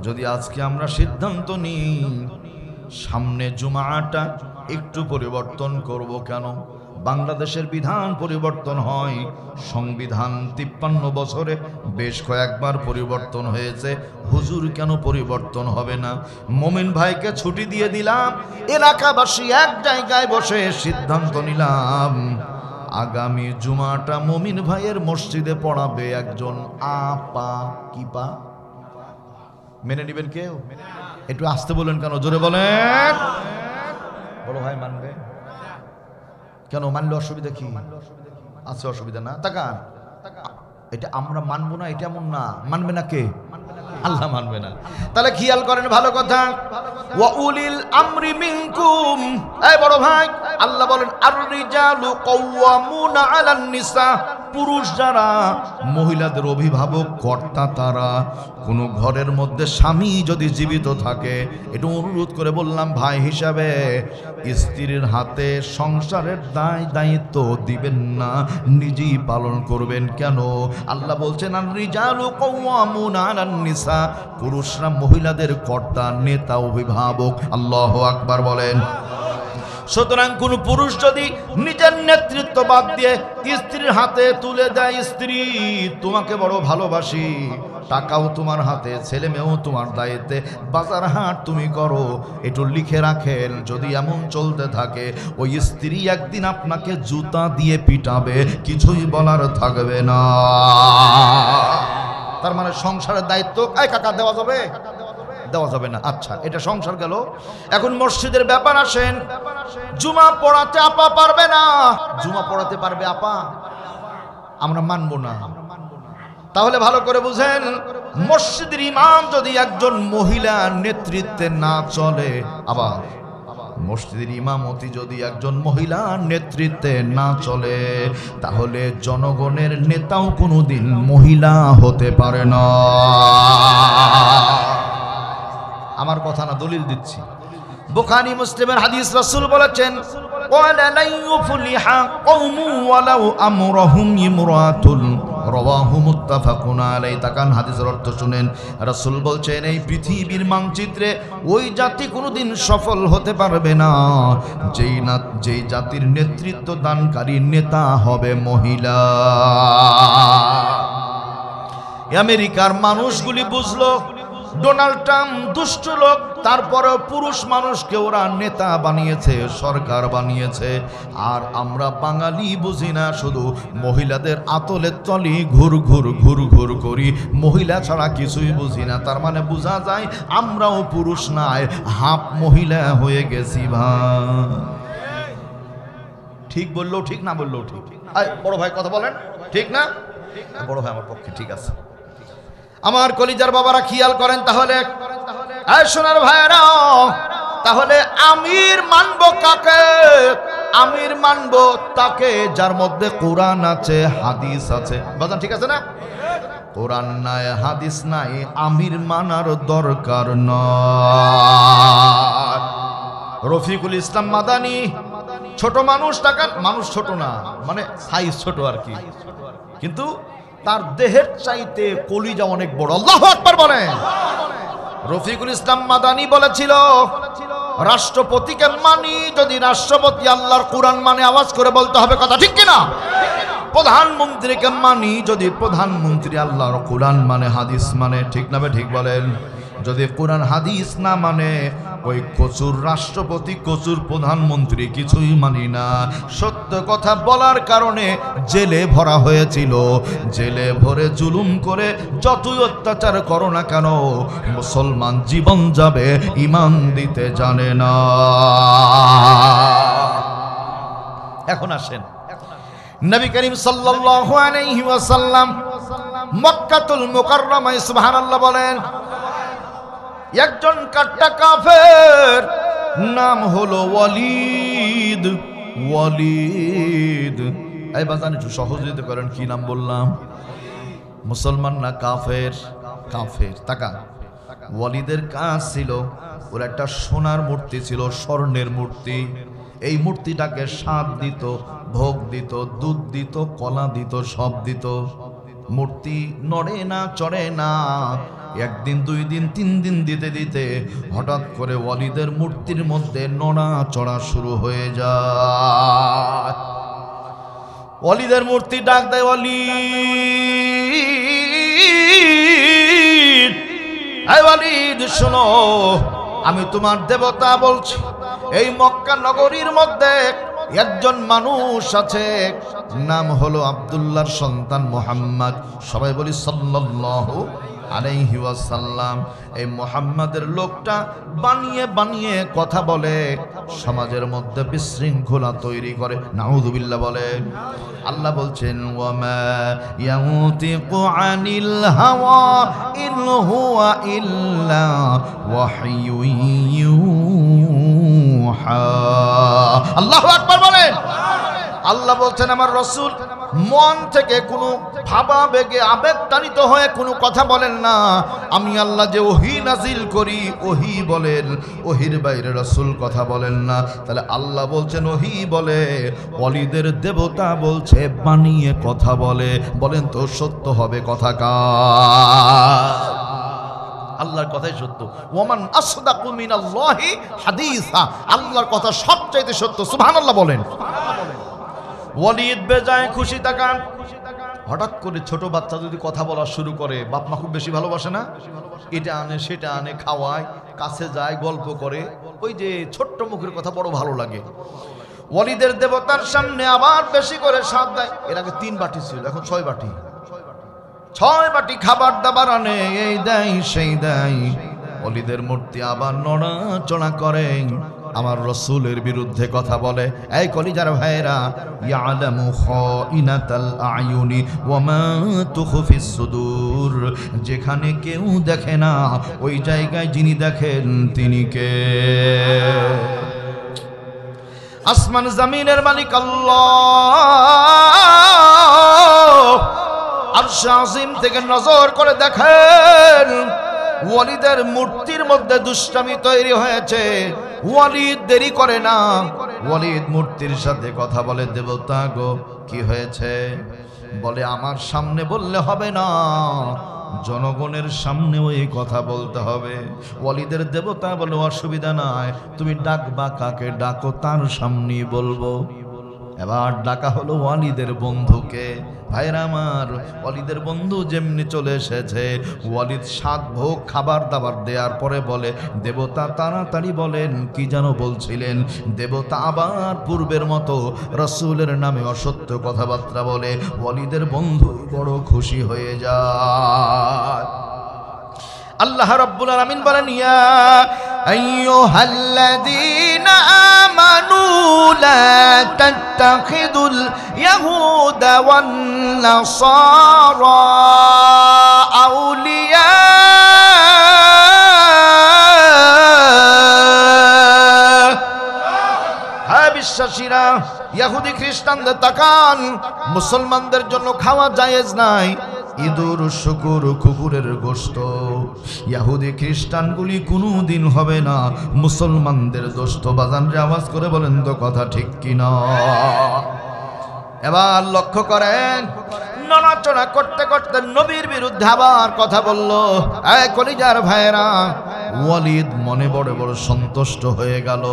যদি আজকে আমরা সিদ্ধান্ত নিই সামনে জুমাটা একটু পরিবর্তন করব, কেন? বাংলাদেশের বিধান পরিবর্তন হয়, সংবিধান 53 বছরে বেশ কয়েকবার পরিবর্তন হয়েছে। হুজুর কেন পরিবর্তন হবে না? মোমিন ভাইকে ছুটি দিয়ে দিলাম, এলাকাবাসী এক জায়গায় বসে সিদ্ধান্ত নিলাম আগামী জুমাটা মোমিন ভাইয়ের মসজিদে পড়াবে একজন আপা। কি পা? মেনে নেবেন কেউ? একটু আসতে বলেন, কেন? জোরে বলেন। বড় ভাই মানবে? কেন মানলে অসুবিধা কি আছে? অসুবিধা না, তাকান। এটা আমরা মানবো না, এটা এমন না। মানবে না কে? আল্লাহ মানবে না। তাহলে খেয়াল করেন ভালো কথা, ওয়া উলিল আমরি মিনকুম। এই বড় ভাই, আল্লাহ বলেন আর রিজালু কাওয়ামুনা আলান নিসা। পুরুষ যারা, মহিলাদের অভিভাবক কর্তা তারা। কোনো ঘরের মধ্যে স্বামী যদি জীবিত থাকে, একটু অনুরোধ করে বললাম ভাই হিসাবে, স্ত্রীর হাতে সংসারের দায়িত্ব দিবেন না, নিজেই পালন করবেন। কেন? আল্লাহ বলছেন আর রিজালু কাওয়ামুনা আলান নিসা, পুরুষরা মহিলাদের কর্তা, নেতা, অভিভাবক। আল্লাহু আকবার বলেন। সুতরাং কোন পুরুষ যদি নিজের নেতৃত্ব বাদ দিয়ে স্ত্রীর হাতে তুলে দেয়, স্ত্রী তোমাকে বড় ভালোবাসি, টাকাও তোমার হাতে, ছেলে মেয়েও তোমার দায়িত্বে, বাজার হাট তুমি করো, একটু লিখে রাখেন, যদি এমন চলতে থাকে ওই স্ত্রী একদিন আপনাকে জুতা দিয়ে পিটাবে, কিছুই বলার থাকবে না। তার মানে সংসারের দায়িত্ব এই কাকা দেওয়া যাবে? দেওয়া যাবে না। আচ্ছা, এটা সংসার গেল। এখন মসজিদের ব্যাপার আসেন। জুমা পড়াতে আপা পারবে না, জুমা পড়াতে পারবে আপা? আমরা মানবো না। তাহলে ভালো করে বুঝেন, মসজিদের ইমাম যদি একজন মহিলা নেতৃত্বে না চলে, আবার মসজিদের ইমামতি যদি একজন মহিলা নেতৃত্বে না চলে, তাহলে জনগণের নেতাও কোনোদিন মহিলা হতে পারে না। আমার কথা না, দলিল দিচ্ছি। বুখারী মুসলিমের হাদিস, রাসূল বলেছেন ওয়ালা লা ইউফলিহা কওমু ওয়ালাউ আমরহুম ইমরাতুল, রাওয়াহু মুত্তাফাকুন আলাইহি। তাকান হাদিসের অর্থ শুনেন, রাসূল বলছেন এই পৃথিবীর মানচিত্রে ওই জাতি কোনোদিন সফল হতে পারবে না যেই জাতির নেতৃত্ব দানকারী নেতা হবে মহিলা। আমেরিকার মানুষগুলি বুঝলো ডোনাল্ড ট্রাম্প দুষ্ট লোক, তারপরেও পুরুষ মানুষকে ওরা নেতা বানিয়েছে, সরকার বানিয়েছে। আর আমরা বাঙালি বুঝি না, শুধু মহিলাদের আতলে তলি ঘুর ঘুর ঘুর ঘুর করি, মহিলা ছাড়া কিছুই বুঝি না। তার মানে বোঝা যায় আমরাও পুরুষ নাই, হাফ মহিলা হয়ে গেছি ভাই। ঠিক বললেও ঠিক, না বললেও ঠিক। বড় ভাই কথা বলেন, ঠিক না? বড় ভাই আমার পক্ষে ঠিক আছে। আমার কলিজার বাবারা খেয়াল করেন তাহলে, সোনার ভাইরা, তাহলে আমির মানবো কাকে? আমির মানবো তাকে যার মধ্যে কোরআন আছে, হাদিস আছে। বাজান ঠিক আছে না? কোরআন নাই, হাদিস নাই, আমির মানার দরকার নয়। রফিকুল ইসলাম মাদানী ছোট মানুষ, টাকার মানুষ ছোট না, মানে সাইজ ছোট আর কি, কিন্তু তার দেহের চাইতে কলিজা অনেক বড়। আল্লাহু আকবার বলেন। রফিকুল ইসলাম মাদানী বলেছিল রাষ্ট্রপতিকে মানি যদি রাষ্ট্রপতি আল্লাহর কোরআন মানে, আওয়াজ করে বলতে হবে কথা, ঠিক কিনা? প্রধানমন্ত্রীকে মানি যদি প্রধানমন্ত্রী আল্লাহর কোরআন মানে, হাদিস মানে, ঠিক না? ঠিক বলেন। যদি কোরআন হাদিস না মানে ওই কচুর রাষ্ট্রপতি, কচুর প্রধানমন্ত্রী কিছুই মানি না। সত্য কথা বলার কারণে জেলে ভরা হয়েছিল, জেলে ভরে জুলুম করে যতই অত্যাচার করো না কেন মুসলমান জীবন যাবে, ঈমান দিতে জানে না। এখন আসেন, নবী করিম সাল্লাল্লাহু আলাইহি ওয়াসাল্লাম মক্কাতুল মুকাররমায় সুবহানাল্লাহ বলেন, একজন কাট্টা কাফের নাম হলো ওয়ালিদ। ওয়ালিদ, এই বাজান একটু সহযোগিতা করেন, কি নাম বললাম? মুসলমান না কাফের? কাফের। টাকা ওয়ালিদের কাজ ছিল, ওর একটা সোনার মূর্তি ছিল, স্বর্ণের মূর্তি। এই মূর্তিটাকে স্বাদ দিত, ভোগ দিত, দুধ দিত, কলা দিত, সব দিত। মূর্তি নড়ে না, চড়ে না। একদিন, দুই দিন, তিন দিন দিতে দিতে হঠাৎ করে ওয়ালিদের মূর্তির মধ্যে নড়া চড়া শুরু হয়ে যায়। ওয়ালিদের মূর্তি ডাক দেয়, ওয়ালিদ, এই ওয়ালিদ শোনো, আমি তোমার দেবতা বলছি। এই মক্কা নগরীর মধ্যে একজন মানুষ আছে, নাম হলো আব্দুল্লাহর সন্তান মুহাম্মদ। সবাই বলি সাল্লাল্লাহু আলাইহি ওয়াসাল্লাম। এই মুহাম্মাদের লোকটা বানিয়ে বানিয়ে কথা বলে, সমাজের মধ্যে বিশৃঙ্খলা তৈরি করে। নাউযুবিল্লাহ বলে। আল্লাহ বলছেন ওয়ামা ইয়াউতিকু আনিল হাওয়া ইন হুয়া ইল্লা ওয়াহয়ু ইউহা। আল্লাহু আকবার বলেন। আল্লাহ বলছেন আমার রাসূল মন থেকে কোনো ভাবাবেগে আবেগতাড়িত হয়ে কোনো কথা বলেন না। আমি আল্লাহ যে ওহী নাজিল করি ওহী বলেন, ওহীর বাইরে রাসূল কথা বলেন না। তাহলে আল্লাহ বলছেন ওহী বলে, ওয়ালিদের দেবতা বলছে বানিয়ে কথা বলে। বলেন তো সত্য হবে কথা কার? আল্লাহর কথাই সত্য। ওয়ামান আসদাকু মিনাল্লাহি হাদিসা, আল্লাহর কথা সবচাইতে সত্য। সুবহানাল্লাহ বলেন। ওয়ালিদ বেজায় খুশি থাকান। হঠাৎ করে ছোট বাচ্চা যদি কথা বলা শুরু করে, বাপ মা খুব বেশি ভালোবাসে না? এটা আনে সেটা আনে, খাওয়ায়, কাছে যায়, গল্প করে। ওই যে ছোট্ট মুখের কথা বড় ভালো লাগে। ওয়ালিদের দেবতার সামনে আবার বেশি করে স্বাদ দেয়। এর আগে 3 বাটি ছিল, এখন 6 বাটি। 6 বাটি খাবার দাবার আনে, এই দেয় সেই দেয়। ওয়ালিদের মূর্তি আবার নড়াচড়া করে, আমার রাসূলের বিরুদ্ধে কথা বলে। এই কলিজার ভাইরা, ইয়ালামু খাইনাতাল আয়ুনি ওয়া মা তুখফিস সুদূর। যেখানে কেউ দেখে না ওই জায়গায় যিনি দেখেন তিনি কে? আসমান জমিনের মালিক আল্লাহ। আরশ আজিম থেকে নজর করে দেখেন, ওয়ালিদের মূর্তির মধ্যে দুষ্টামি তৈরি হয়েছে। ওয়ালিদ দেরি করে না, ওয়ালিদ মূর্তির সাথে কথা বলে, দেবতা গো কি হয়েছে? বলে আমার সামনে বললে হবে না, জনগণের সামনেও এই কথা বলতে হবে। ওয়ালিদের দেবতা বলে অসুবিধা নাই, তুমি ডাকবা কাকে ডাকো, তার সামনেই বলবো। এবার ডাকা হলো ওয়ালিদের বন্ধুকে। ভাইরা আমার, ওয়ালিদের বন্ধু যেমনি চলে এসেছে, ওয়ালিদ 7 ভোগ খাবার দাবার দেওয়ার পরে বলে, দেবতা তাড়াতাড়ি বলেন কি যেন বলছিলেন। দেবতা আবার পূর্বের মতো রাসূলের নামে অসত্য কথাবার্তা বলে। ওয়ালিদের বন্ধু বড় খুশি হয়ে যায়। আল্লাহ রাব্বুল আলামিন বলেন, ইয়া আইয়ুহাল্লাযীনা আমানু লা তাত্তাখিদুল ইয়াহুদা ওয়ান নাসারা আউলিয়া বিশ্বাসীরা, ইহুদি খ্রিস্টানদের তাকান, মুসলমানদের জন্য খাওয়া জায়েজ নাই ইঁদুর, শুকুর, কুকুরের গোশত। ইহুদি খ্রিস্টানগুলি কোনোদিন হবে না মুসলমানদের দোস্ত। বাজানরে আওয়াজ করে বলেন তো কথা ঠিক কিনা? এবার লক্ষ্য করেন, নড়াচড়া করতে করতে নবীর বিরুদ্ধে আবার কথা বলল। এই কলিজার ভাইরা, ওয়ালিদ মনে বড় বড় সন্তুষ্ট হয়ে গেল।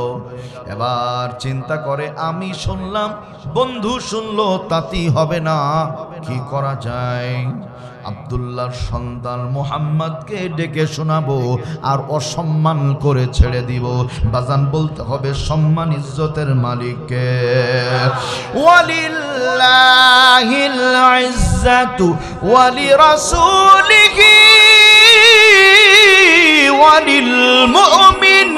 এবার চিন্তা করে, আমি শুনলাম, বন্ধু শুনলো, তাতেই হবে না, কি করা যায়? আব্দুল্লাহর সন্তান মুহাম্মদকে ডেকে শোনাবো আর অসম্মান করে ছেড়ে দিব। বাজান বলতে হবে সম্মান ইজ্জতের মালিককে। ওয়ালিল্লাহিল ইজ্জাতু ওয়ালিরাসূলিহি ওয়ালিল মুমিনিন।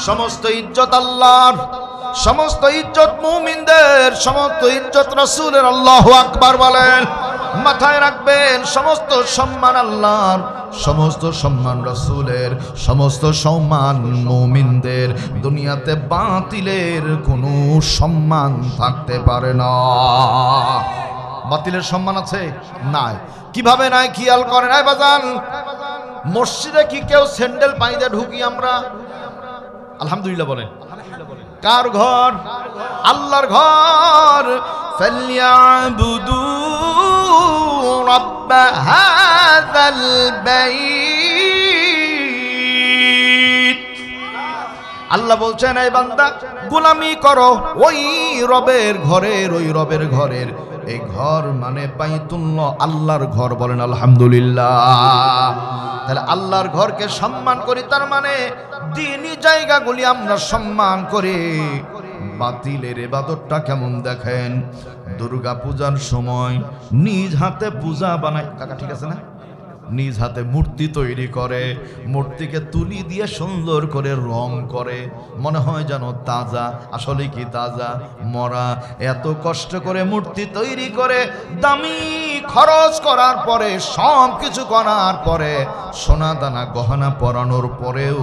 সমস্ত ইজ্জত আল্লাহর, সমস্ত ইজ্জত মুমিনদের, সমস্ত ইজ্জত রাসূলের। আল্লাহু আকবার বলেন। মাথায় রাখবেন, সমস্ত সম্মান আল্লাহর, সমস্ত সম্মান রাসূলের, সমস্ত সম্মান মুমিনদের। দুনিয়াতে বাতিলের কোনো সম্মান থাকতে পারে না। বাতিলের সম্মান আছে? নাই। কিভাবে নাই খেয়াল করেন। এই বাজান, মসজিদে কি কেউ স্যান্ডেল পাইতে ঢুকি আমরা? আলহামদুলিল্লাহ বলেন। কার ঘর? আল্লাহর ঘর। ফালইয়াবুদু রাব্ব হাযাল বাইত। আল্লাহ বলছেন, এই বান্দা গোলামি করো ওই রবের ঘরের, ওই রবের ঘরের। এই ঘর মানে বাইতুল্লাহ, আল্লাহর ঘর। বলেন আলহামদুলিল্লাহ। তাহলে আল্লাহর ঘরকে সম্মান করি, তার মানে দ্বীনি জায়গাগুলি আমরা সম্মান করি। বাতিলের ইবাদতটা কেমন দেখেন, দুর্গা পূজার সময় নিজ হাতে পূজা বানায়। কাকা ঠিক আছে না? নিজ হাতে মূর্তি তৈরি করে, মূর্তিকে তুলি দিয়ে সুন্দর করে রং করে, মনে হয় যেন তাজা, আসলে কি তাজা? মরা। এত কষ্ট করে মূর্তি তৈরি করে, দামি খরচ করার পরে, সব কিছু করার পরে, সোনা দানা গহনা পরানোর পরেও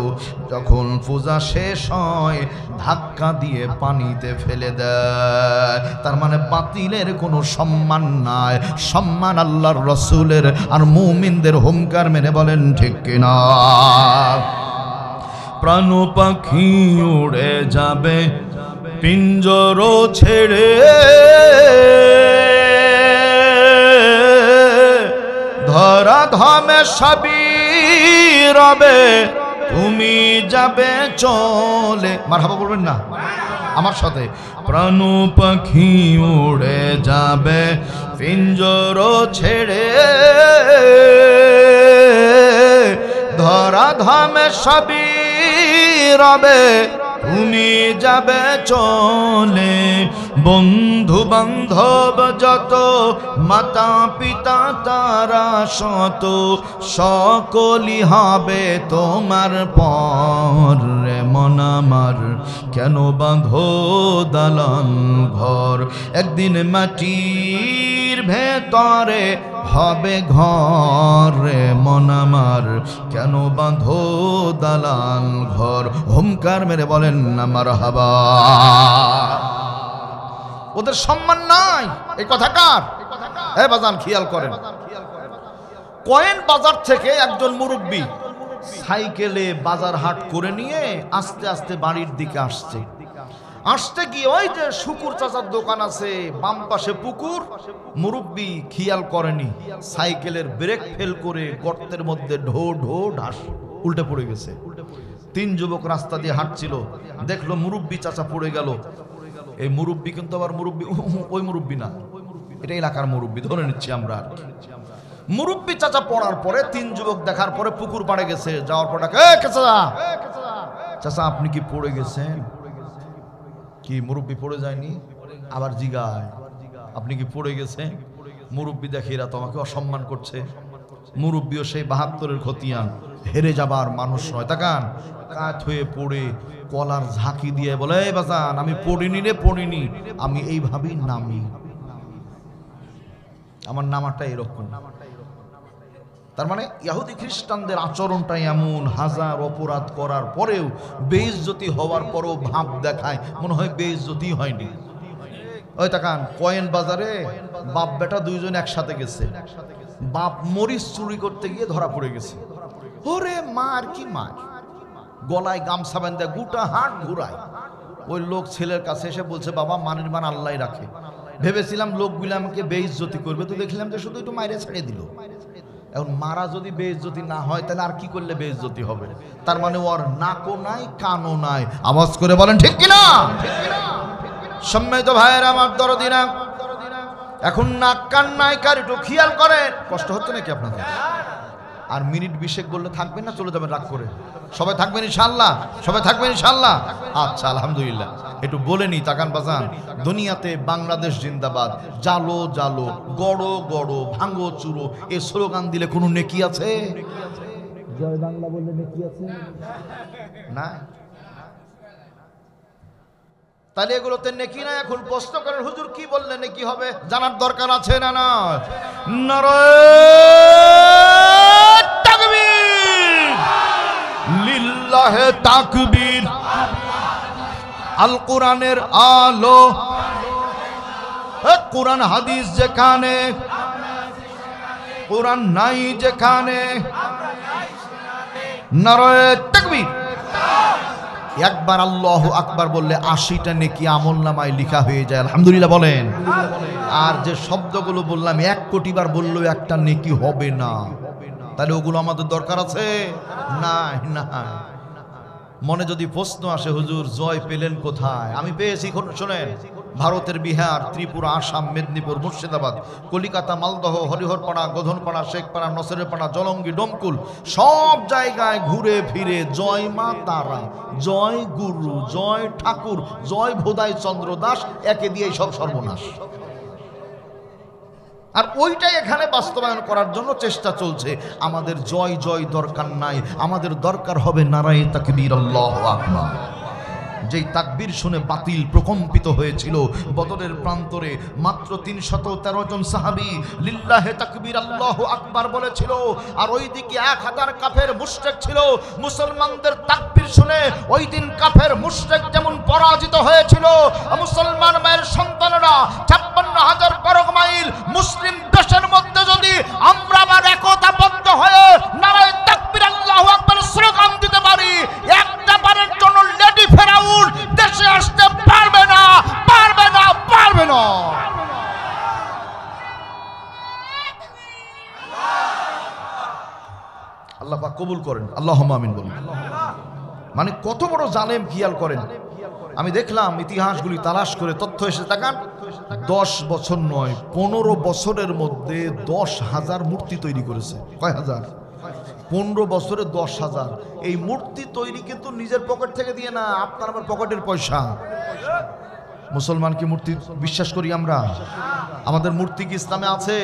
যখন পূজা শেষ হয় ধাক্কা দিয়ে পানিতে ফেলে দেয়। তার মানে বাতিলের কোনো সম্মান নাই, সম্মান আল্লাহর রাসূলের আর মুমিনদের। হুঙ্কার মেনে বলেন ঠিক কিনা? প্রাণ পাখি উড়ে যাবে পিঞ্জর ছেড়ে, ধরা ধামে সবই রবে, তুমি যাবে চলে। মারহাবা বলবেন না আমার সাথে? প্রাণ পাখি উড়ে যাবে পিঞ্জর ছেড়ে, ধরা ধামে সবই রবে, তুমি যাবে চলে। বন্ধু বান্ধব যত, মাতা পিতা তারা শত, সকলই হবে তোমার পর। রে মন আমার কেন বাঁধো দালান ঘর, একদিন মাটির ভেতরে হবে ঘর। রে মন আমার কেন বাঁধো দালান ঘর। হুঙ্কার মেরে বলেন না মারহাবা। ওদের সম্মান নাই, এই কথা কার? এ বাজান খেয়াল করেন, কয়েন বাজার থেকে একজন মুরব্বী সাইকেলে বাজার হাট করে নিয়ে আস্তে আস্তে বাড়ির দিকে আসতে গিয়ে ওই যে শুকুর চাচার দোকান আছে, বাম পাশে পুকুর, মুরব্বী খেয়াল করেনি, সাইকেলের ব্রেক ফেল করে গর্তের মধ্যে ঢো ঢো ঢাস উল্টে পড়ে গেছে। 3 যুবক রাস্তা দিয়ে হাঁটছিল, দেখলো মুরব্বী চাচা পড়ে গেল। এই মুরব্বী কিন্তু আবার মুরব্বী ওই মুরব্বী না, এটা এলাকার মুরব্বী ধরে নিচ্ছি আমরা। মুরব্বী চাচা পড়ার পরে 3 যুবক দেখার পরে পুকুর পাড়ে গেছে, যাওয়ার পর চাচা আপনি কি পড়ে গেছেন? কি মুরব্বী পড়ে যায়নি? আবার জিগায় আপনি কি পড়ে গেছেন? মুরব্বী দেখে এরা তোমাকে অসম্মান করছে। মুরব্বীও সেই 72-এর খতিয়ান, হেরে যাবার মানুষ নয়। তাকান কাত হয়ে পড়ে কলার ঝাঁকি দিয়ে বলে, এই বাজান আমি পড়িনি রে, পড়িনি, আমি এইভাবেই নামি, আমার নামাটা এরকম। তার মানে ইহুদি খ্রিস্টানদের আচরণটা এমন, হাজার অপরাধ করার পরেও, বেইজ্জতি হওয়ার পরেও ভাব দেখায় মনে হয় বেইজ্জতি হয়নি। ওই তাকান কয়েন বাজারে বাপ বেটা দুইজন একসাথে গেছে, বাপ মরিচ চুরি করতে গিয়ে ধরা পড়ে গেছে। ওরে মার কি মার, গলায় গামছা বাঁধা গোটা হাট ঘুরায়। ওই লোক ছেলের কাছে এসে বলছে, বাবা মানের মান আল্লাহ রাখে, ভেবেছিলাম লোকগুলো আমাকে বেইজ্জতি করবে, তো দেখলাম যে শুধু একটু মাইরে ছেড়ে দিল। এখন মারা যদি বেইজ্জতি না হয় তাহলে আর কি করলে বেইজ্জতি হবে? তার মানে ওর নাকও নাই কানও নাই। আওয়াজ করে বলেন ঠিক কিনা? সম্মানিত ভাইয়েরা আমার দরদিনা, এখন নাক কান নাই কার একটু খেয়াল করেন। কষ্ট হচ্ছে নাকি আপনাদের? আর মিনিট 20 বললে থাকবেন না চলে যাবেন রাগ করে? সবাই থাকবেন ইনশাআল্লাহ? সবাই থাকবেন ইনশাআল্লাহ? আচ্ছা আলহামদুলিল্লাহ। একটু বলে নি, তাকান বাজান, দুনিয়াতে বাংলাদেশ জিন্দাবাদ, জালো জালো, গড়ো গড়ো, ভাঙো চুরো, এই স্লোগান দিলে কোনো নেকি আছে? জয় বাংলা বললে নেকি আছে? না। তাহলে এগুলোতে নেকি না? এখন প্রশ্ন করেন হুজুর কি বললে নেকি হবে? জানার দরকার আছে না? না, নারায়ে তাকবীর, লিল্লাহে তাকবীর। আল কোরআনের আলো, কোরআন হাদিস যেখানে, কোরআন নাই যেখানে, নারায়ে তাকবীর। একবার আল্লাহু আকবার বললে 80টা নেকি আমলনামায় লেখা হয়ে যায়। আলহামদুলিল্লাহ বলেন। আর যে শব্দগুলো বললাম 1 কোটি বার বললেও একটা নেকি হবে না। তাহলে ওগুলো আমাদের দরকার আছে? না না। মনে যদি প্রশ্ন আসে হুজুর জয় পেলেন কোথায়? আমি পেয়েছি, শোনেন, ভারতের বিহার, ত্রিপুরা, আসাম, মেদিনীপুর, মুর্শিদাবাদ, কলিকাতা, মালদহ, হরিহরপাড়া, গোধনপাড়া, শেখপাড়া, নসরেরপাড়া, জলঙ্গি, ডোমকুল, সব জায়গায় ঘুরে ফিরে জয় মা তারা, জয় গুরু, জয় ঠাকুর, জয় ভোদাই চন্দ্র দাস, একে দিয়ে সব সর্বনাশ। আর ওইটাই এখানে বাস্তবায়ন করার জন্য চেষ্টা চলছে। আমাদের জয় জয় দরকার নাই, আমাদের দরকার হবে নারায়ে তাকবীর, আল্লাহু আকবার। যেই তাকবীর শুনে বাতিল প্রকম্পিত হয়েছিল বদরের প্রান্তরে, মাত্র 313 জন সাহাবী লিল্লাহে তাকবীর আল্লাহু আকবার বলেছিল। আর ওইদিকে 1000 কাফের মুশরিক ছিল। মুসলমানদের তাকবীর শুনে ওই দিন কাফের মুশরিক যেমন পরাজিত হয়েছিল, মুসলমান মায়ের সন্তানেরা 56,000 বর্গ মাইল মুসলিম দেশের মধ্যে যদি আমরা আবার একতাবদ্ধ হয়ে নারায়ে তাকবীর আল্লাহু আকবার স্লোগান দিতে পারি, একটা বারের জন্য লেডি ফেরাউন দেশে আসতে পারবে না, পারবে না, পারবে না। আল্লাহ পাক কবুল করেন, আল্লাহুম্মা আমিন বলুন। মানে কত বড় জালেম খেয়াল করেন। আমি দেখলাম ইতিহাসগুলি তালাশ করে তথ্য এসে, তাকান 10 বছর নয় 15 বছরের মধ্যে 10,000 মূর্তি তৈরি করেছে। কয় হাজার? 15 বছরে 10,000। এই মূর্তি তৈরি কিন্তু নিজের পকেট থেকে দিয়ে না, আপনার আমার পকেটের পয়সা। মুসলমান কি মূর্তি বিশ্বাস করি আমরা? আমাদের মূর্তি কি ইসলামে আছে?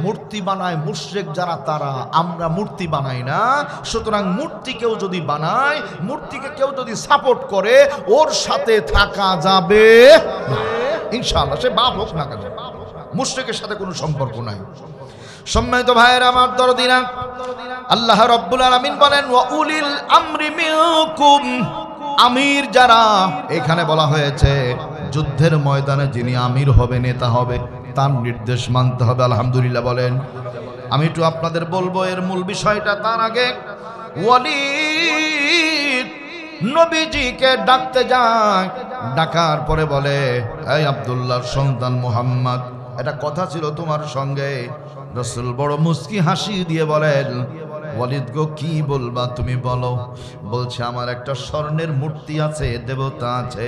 মূর্তি বানায় মুশরিক যারা, তারা। আমরা মূর্তি বানাই না। সুতরাং মূর্তি কেউ যদি বানায়, মূর্তিকে কেউ যদি সাপোর্ট করে, ওর সাথে থাকা যাবে ইনশাআল্লাহ, সে বাপ হোক না কেন, মুশরিকের সাথে কোনো সম্পর্ক নাই। সম্মানিত ভাইয়েরা আমার দরদিনা, আল্লাহ রাব্বুল আলামিন বলেন ওয়া উলিল আমরি মিনকুম। আমির যারা, এখানে বলা হয়েছে যুদ্ধের ময়দানে যিনি আমির হবে, নেতা হবে, তার নির্দেশ মানতে হবে। আলহামদুলিল্লাহ বলেন। আমি একটু আপনাদের বলবো এর মূল বিষয়টা। তার আগে ওয়ালিদ নবীজিকে ডাকতে যায়, ডাকার পরে বলে, এই আব্দুল্লাহর সন্তান মুহাম্মদ, এটা কথা ছিল তোমার সঙ্গে। রাসূল বড় মুস্কি হাসি দিয়ে বলেন, ওয়ালিদ গো কি বলবা তুমি বলো। বলছে আমার একটা স্বর্ণের মূর্তি আছে, দেবতা আছে,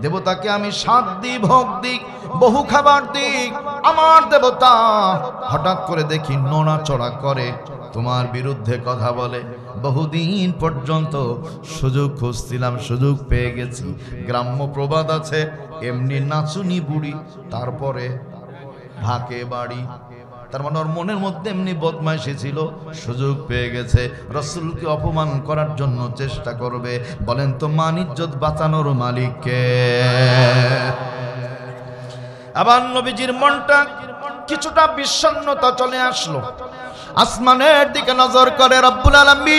দেবতাকে আমি 7 দিই, ভোগ দিই, বহু খাবার দিই। আমার দেবতা হঠাৎ করে দেখি নড়াচড়া করে, তোমার বিরুদ্ধে কথা বলে। বহুদিন পর্যন্ত সুযোগ খুঁজছিলাম, সুযোগ পেয়ে গেছি। গ্রাম্য প্রবাদ আছে, এমনি নাচুনি বুড়ি তারপরে ঢাকে বাড়ি। তার মানে ওর মনের মধ্যে এমনি বদমাইশি ছিল, সুযোগ পেয়ে গেছে রাসূলকে অপমান করার জন্য চেষ্টা করবে। বলেন তো মান ইজ্জত বাঁচানোর মালিককে। আবার নবীজির মনটা কিছুটা বিষণ্ণতা চলে আসলো, আসমানের দিকে নজর করে, রব্বুল আলামিন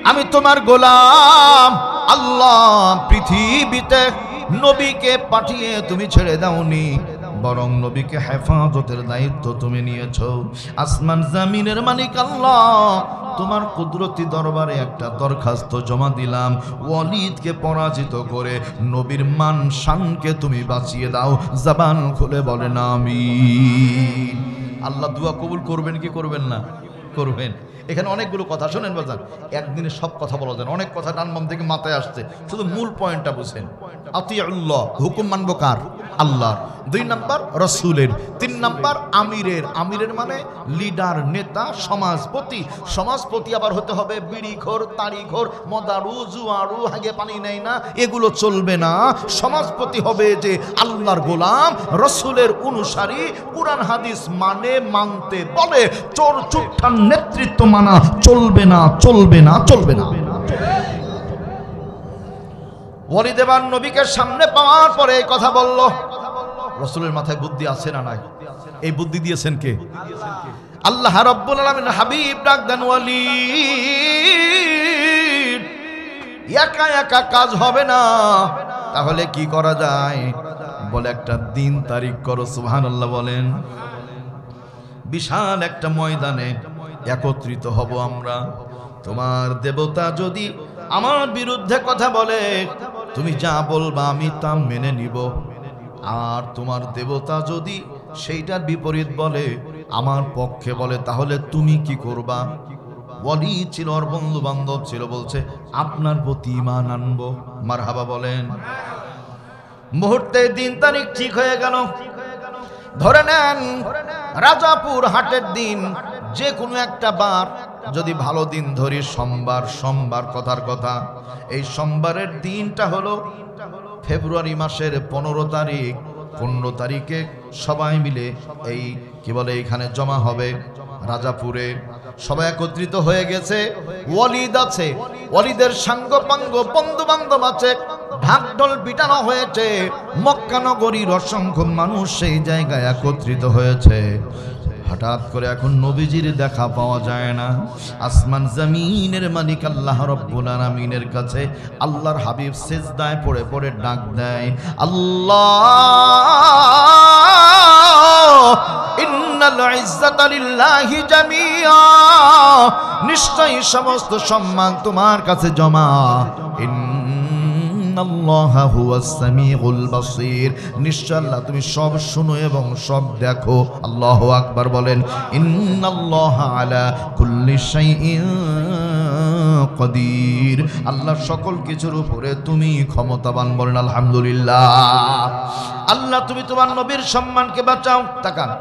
আমি তোমার গোলাম আল্লাহ, পৃথিবীতে নবীকে পাঠিয়ে তুমি ছেড়ে দাওনি, বরং নবীকে হেফাজতের দায়িত্ব তুমি নিয়েছো। আসমান জমিনের মালিক আল্লাহ, তোমার কুদরতি দরবারে একটা দরখাস্ত জমা দিলাম, ওয়ালিদকে পরাজিত করে নবীর মান শানকে তুমি বাঁচিয়ে দাও। জবান খুলে বলেন আমিন। আল্লাহ দুয়া কবুল করবেন কি করবেন না? করবেন। এখানে অনেকগুলো কথা শোনেন বাজান, একদিনে সব কথা বলা যায় না, অনেক কথা ডান বাম থেকে মাথায় আসছে, শুধু মূল পয়েন্টটা বুঝেন। আতিউল্লাহ, হুকুম মানবো কার? আল্লাহর। 2 নাম্বার রাসূলের। 3 নাম্বার আমিরের। আমিরের মানে লিডার, নেতা, সমাজপতি। সমাজপতি আবার হতে হবে বিড়িখোর, তাড়িখোর, মদারু, জুয়ারু, হাগে পানি নেই না, এগুলো চলবে না। সমাজপতি হবে যে আল্লাহর গোলাম, রাসূলের অনুসারী, কুরআন হাদিস মানে, মানতে বলে। চোর চুট্টার নেতৃত্ব মানা চলবে না, চলবে না, চলবে না। ওয়ালিদ এবার নবীকে সামনে পাওয়ার পরে এই কথা বলল। রাসূলের মাথায় বুদ্ধি আছে না নাই? এই বুদ্ধি দিয়েছেন কে? আল্লাহ রাব্বুল আলামিন। হাবিব ডাক দেন, ওয়ালিদ একা একা কাজ হবে না, তাহলে কি করা যায়? বলে একটা দিন তারিখ করো। সুবহানাল্লাহ বলেন। বিশাল একটা ময়দানে একত্রিত হব আমরা। তোমার দেবতা যদি আমার বিরুদ্ধে কথা বলে, তুমি যা বলবা আমি তা মেনে নিব। আর তোমার দেবতা যদি সেইটার বিপরীত বলে, আমার পক্ষে বলে, তাহলে তুমি কি করবা? ওয়ালিদ ছিল, ওর বন্ধু বান্ধব ছিল, বলছে আপনার প্রতি ঈমান আনবো। মারহাবা বলেন। মুহূর্তে দিন তারিখ ঠিক হয়ে গেল। ধরে নেন রাজাপুর হাটের দিন, যে কোনো একটা বার, যদি ভালো দিন ধরি সোমবার, সোমবার কথার কথা, এই সোমবারের দিনটা হলো ফেব্রুয়ারি মাসের 15 তারিখ। 15 তারিখে সবাই মিলে এই কি বলে এখানে জমা হবে রাজাপুরে। সবাই একত্রিত হয়ে গেছে, ওয়ালিদ আছে, ওয়ালিদের সাঙ্গপাঙ্গ বন্ধু বান্ধব আছে, ঢাকঢোল পিটানো হয়েছে, মক্কা নগরীর অসংখ্য মানুষ সেই জায়গায় একত্রিত হয়েছে। হঠাৎ করে এখন নবীজির দেখা পাওয়া যায় না। আসমান জমিনের মালিক আল্লাহ রাব্বুল আলামিনের কাছে আল্লাহর হাবিব সিজদায় পড়ে পড়ে ডাক দেয়, আল্লাহ ইন্নাল ইজ্জাতা লিল্লাহি জামিআ, নিশ্চয়ই সমস্ত সম্মান তোমার কাছে জমা। ইন্নাল্লাহা হুয়াস সামিউল বাসীর, নিশ্চয় আল্লাহ তুমি সব শুনো এবং সব দেখো। আল্লাহু আকবার বলেন। ইন্নাল্লাহা আলা কুল্লি শাইইন কাদির, আল্লাহ সকল কিছুর উপরে তুমি ক্ষমতাবান। বলেন আলহামদুলিল্লাহ। আল্লাহ তুমি তোমার নবীর সম্মানকে বাঁচাও। তাকান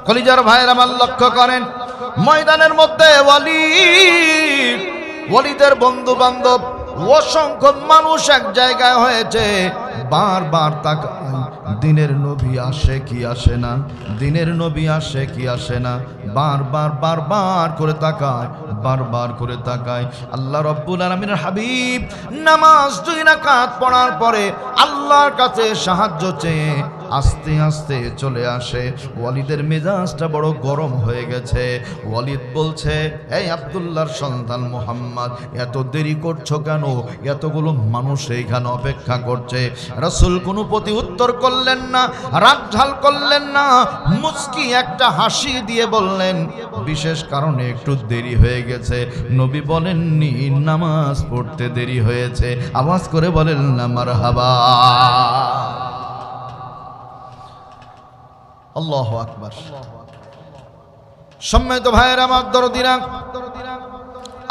কলিজার ভাইয়ের আমার, লক্ষ্য করেন ময়দানের মধ্যে ওয়ালিদ, ওয়ালিদের বন্ধু বান্ধব, অসংখ্য মানুষ এক জায়গায় হয়েছে। বারবার তাকায়, দিনের নবী আসে কি আসে না, দিনের নবী আসে কি আসে না, বারবার বারবার করে তাকায়, বারবার করে তাকায়। আল্লাহ রাব্বুল আলামিনের হাবিব নামাজ 2 রাকাত পড়ার পরে আল্লাহর কাছে সাহায্য চেয়ে আস্তে আস্তে চলে আসে। ওয়ালিদের মেজাজটা বড় গরম হয়ে গেছে। ওয়ালিদ বলছে, এই আব্দুল্লাহর সন্তান মুহাম্মদ, এত দেরি করছো কেন? এতগুলো মানুষ এইখানে অপেক্ষা করছে। রাসূল কোনো প্রতি উত্তর করলেন না, রাগঢাল করলেন না, মুচকি একটা হাসি দিয়ে বললেন, বিশেষ কারণে একটু দেরি হয়ে গেছে। নবী বলেননি নামাজ পড়তে দেরি হয়েছে। আওয়াজ করে বলেন না মারহাবা। আল্লাহু আকবার। সম্মানিত ভাইয়েরা আমার দরদিরা,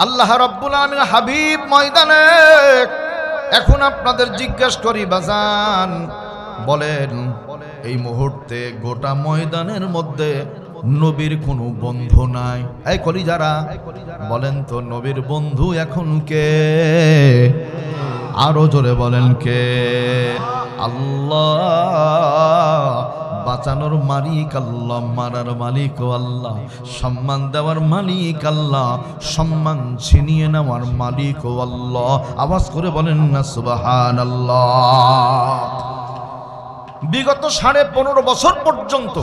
আল্লাহ রাব্বুল আলামিন হাবিব ময়দানে। এখন আপনাদের জিজ্ঞেস করি বাজান, বলেন এই মুহূর্তে গোটা ময়দানের মধ্যে নবীর কোনো বন্ধু নাই? এই কলিজারা বলেন তো, নবীর বন্ধু এখন কে? আরো জোরে বলেন কে? আল্লাহ। বাঁচানোর মালিক আল্লাহ, মারার মালিক আল্লাহ, সম্মান দেওয়ার মালিক আল্লাহ, সম্মান ছিনিয়ে নেওয়ার মালিক আল্লাহ। আওয়াজ করে বলেন না সুবহানাল্লাহ। বিগত 15.5 বছর পর্যন্ত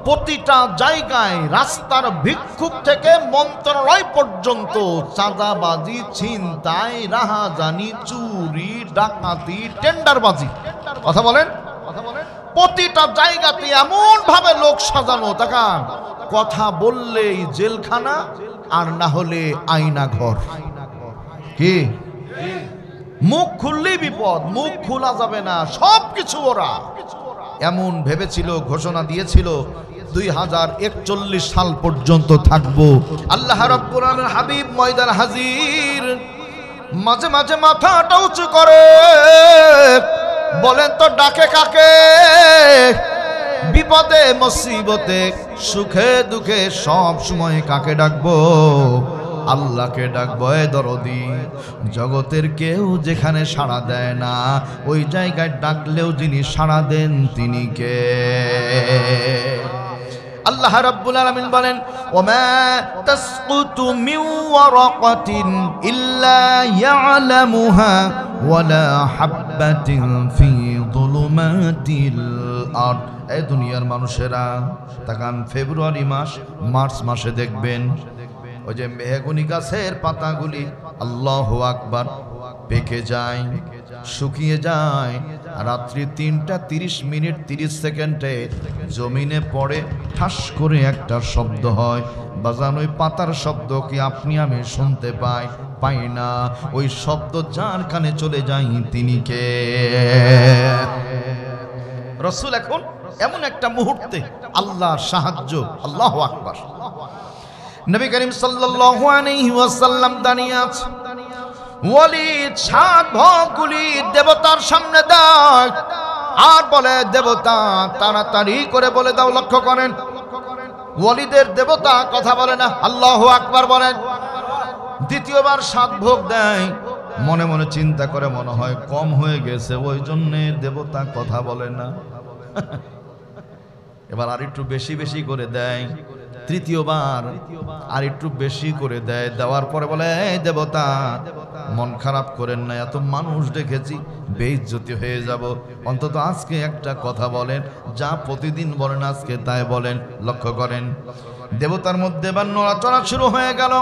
প্রতিটা জায়গায়, রাস্তার ভিক্ষুক থেকে মন্ত্রণালয় পর্যন্ত, চাঁদাবাজি, ছিনতাই, রাহাজানি, চুরি, ডাকাতি, টেন্ডারবাজি, কথা বলেন, প্রতিটা জায়গাতে এমন ভাবে লোক সাজানো, তাকান, কথা বললেই জেলখানা, আর না হলে আয়না ঘর। কি মুখ খুললেই বিপদ, মুখ খোলা যাবে না, সবকিছু ওরা এমন ভেবেছিল, ঘোষণা দিয়েছিল 2041 সাল পর্যন্ত থাকবো। আল্লাহ রাব্বুল আলামিন হাবিব ময়দান হাজির। মাঝে মাঝে মাথাটা উঁচু করে বলেন তো, ডাকে কাকে? বিপদে মুসিবতে, সুখে দুঃখে, সব সময় কাকে ডাকবো? আল্লাহকে ডাকবো। এ দরদি, জগতের কেউ যেখানে সাড়া দেয় না, ওই জায়গায় ডাকলেও যিনি সাড়া দেন তিনি কে? আল্লাহ রাব্বুল আলামিন বলেন, ওমা তাসকুতু মিন ওয়ারাকাতিন ইল্লা ইয়ালামুহা ওয়ালা হাববাতিন ফি যুলুমাতিল আরদ। এই দুনিয়ার মানুষেরা তাকান, ফেব্রুয়ারি মাস, মার্চ মাসে দেখবেন ওই যে মেহগনি গাছের পাতাগুলি, আল্লাহু আকবার, পেকে যায়, শুকিয়ে যায়, রাত্রি 3:30 30 জমিনে পড়ে, ঠাস করে একটা শব্দ হয়। বাজান, ওই পাতার শব্দ কি আপনি আমি শুনতে পাই না? ওই শব্দ যার কানে চলে যায় তিনি কে? রাসূল এখন এমন একটা মুহূর্তে আল্লাহর সাহায্য, আল্লাহু আকবার। নবী করিম সাল্লাল্লাহু আলাইহি ওয়াসাল্লাম দাঁড়িয়ে আছে। ওয়ালিদ 7 ভোগগুলি দেবতার সামনে দেয় আর বলে, দেবতা তাড়াতাড়ি করে বলে দাও। লক্ষ্য করেন, ওয়ালিদের দেবতা কথা বলে না, আল্লাহু আকবার বলেন। দ্বিতীয়বার 7 ভোগ দেয়। মনে মনে চিন্তা করে, মনে হয় কম হয়ে গেছে, ওই জন্য দেবতা কথা বলে না। এবার আর একটু বেশি বেশি করে দেয়। তৃতীয়বার আর একটু বেশি করে দেয়। দেওয়ার পরে বলে, এই দেবতা মন খারাপ করেন না, এত মানুষ দেখেছি, বেইজ্জতি হয়ে যাব, অন্তত আজকে একটা কথা বলেন, যা প্রতিদিন বলেন আজকে তাই বলেন। লক্ষ্য করেন, দেবতার মধ্যে এবার নড়াচড়া শুরু হয়ে গেল।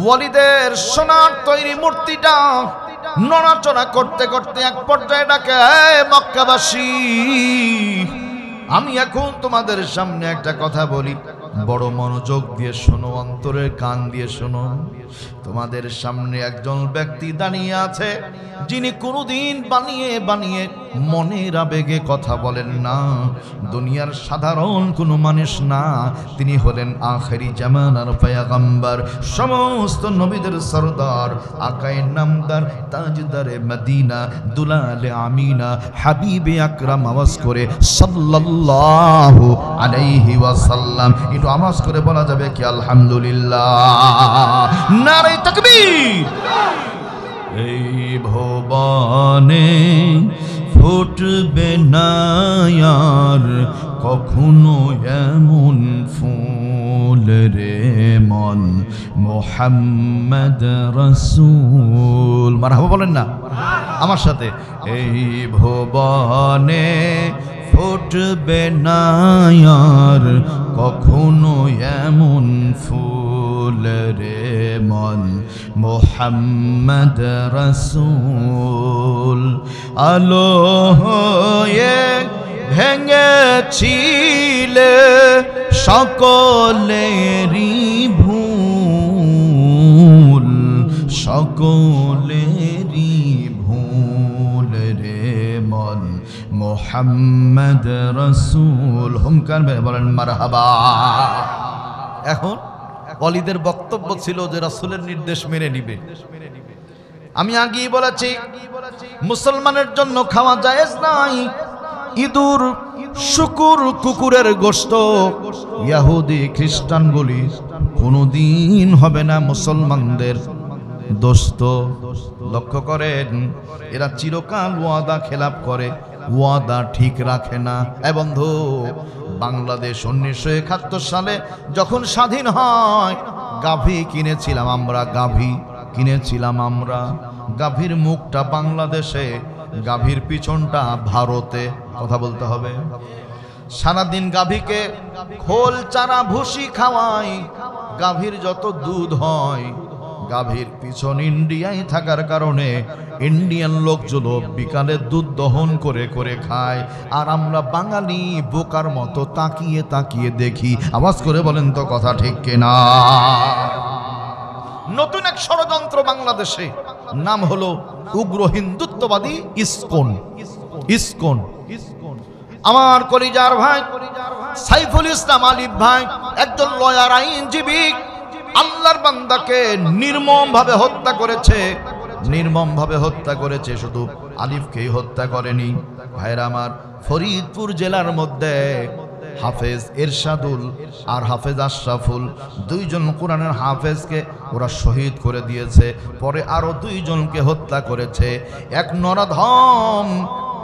ওয়ালিদের সোনার তৈরি মূর্তিটা নড়াচড়া করতে করতে এক পর্যায়ে ডাকে, এই মক্কাবাসী, আমি এখন তোমাদের সামনে একটা কথা বলি, বড় মনোযোগ দিয়ে শোনো, অন্তরের কান দিয়ে শোনো। তোমাদের সামনে একজন ব্যক্তি দাঁড়িয়ে আছে, যিনি কোনোদিন বানিয়ে মনের আবেগে কথা বলেন না, দুনিয়ার সাধারণ কোনো মানুষ না। তিনি হলেন আখেরি জামানার পয়গম্বর, সমস্ত নবীদের সরদার, আকায়ে নামদার, তাজদারে মদিনা, দুলালে আমিনা, হাবিবে আকরাম। আওয়াজ করে সাল্লাল্লাহু আলাইহি ওয়াসাল্লাম। একটু আওয়াজ করে বলা যাবে কি আলহামদুলিল্লাহ? নারে তাকবীর। এই ভুবনে ফুটবে না আর কখনো এমন ফুল রে মন, মুহাম্মদ রাসূল। মারহাবা বলেন না আমার সাথে। এই ভুবনে ফুটবে না আর কখনো এমন ফুল রে মন মোহাম্মদ রাসূল আলো হয়ে ভেঙেছিলে সকলেরই ভুল সকলেরই ভুল রে মন মোহাম্মদ রাসূল হুমকার মেরে বলেন মারহাবা। এখন ওয়ালিদের বক্তব্য ছিল যে রাসূলের নির্দেশ মেনে নিবে। আমি আগেই বলেছি মুসলমানের জন্য খাওয়া জায়েজ নাই ইঁদুর শুকুর কুকুরের গোশত ইহুদি খ্রিস্টানগুলি কোনোদিন হবে না মুসলমানদের দোস্ত। লক্ষ্য করেন এরা চিরকাল ওয়াদা খেলাপ করে, ওয়াদা ঠিক রাখে না। এ বন্ধু, বাংলাদেশ 1971 সালে যখন স্বাধীন হয় গাভী কিনেছিলাম আমরা, গাভী কিনেছিলাম আমরা। গাভীর মুখটা বাংলাদেশে, গাভীর পিছনটা ভারতে। কথা বলতে হবে। সারাদিন গাভীকে খোল চারা ভুসি খাওয়াই, গাভীর যত দুধ হয় গাভীর পিছন ইন্ডিয়ায় থাকার কারণে ইন্ডিয়ান লোকগুলো বিকালে দুধ দহন করে করে খায়, আর আমরা বাঙালি বোকার মতো তাকিয়ে তাকিয়ে দেখি। আওয়াজ করে বলেন তো কথা ঠিক কিনা? নতুন এক ষড়যন্ত্র বাংলাদেশে, নাম হলো উগ্র হিন্দুত্ববাদী ইসকন। ইসকন আমার কলিজার ভাই সাইফুল ইসলাম আলিফ ভাই একজন লয়ার, আইনজীবী, আল্লাহর বান্দাকে নির্মমভাবে হত্যা করেছে, নির্মমভাবে হত্যা করেছে। শুধু আলিফকেই হত্যা করেনি ভাইরা আমার, ফরিদপুর জেলার মধ্যে হাফেজ এরশাদুল আর হাফেজ আশরাফুল, দুইজন কোরআনের হাফেজকে ওরা শহীদ করে দিয়েছে। পরে আরো দুইজনকে হত্যা করেছে। এক নরাধম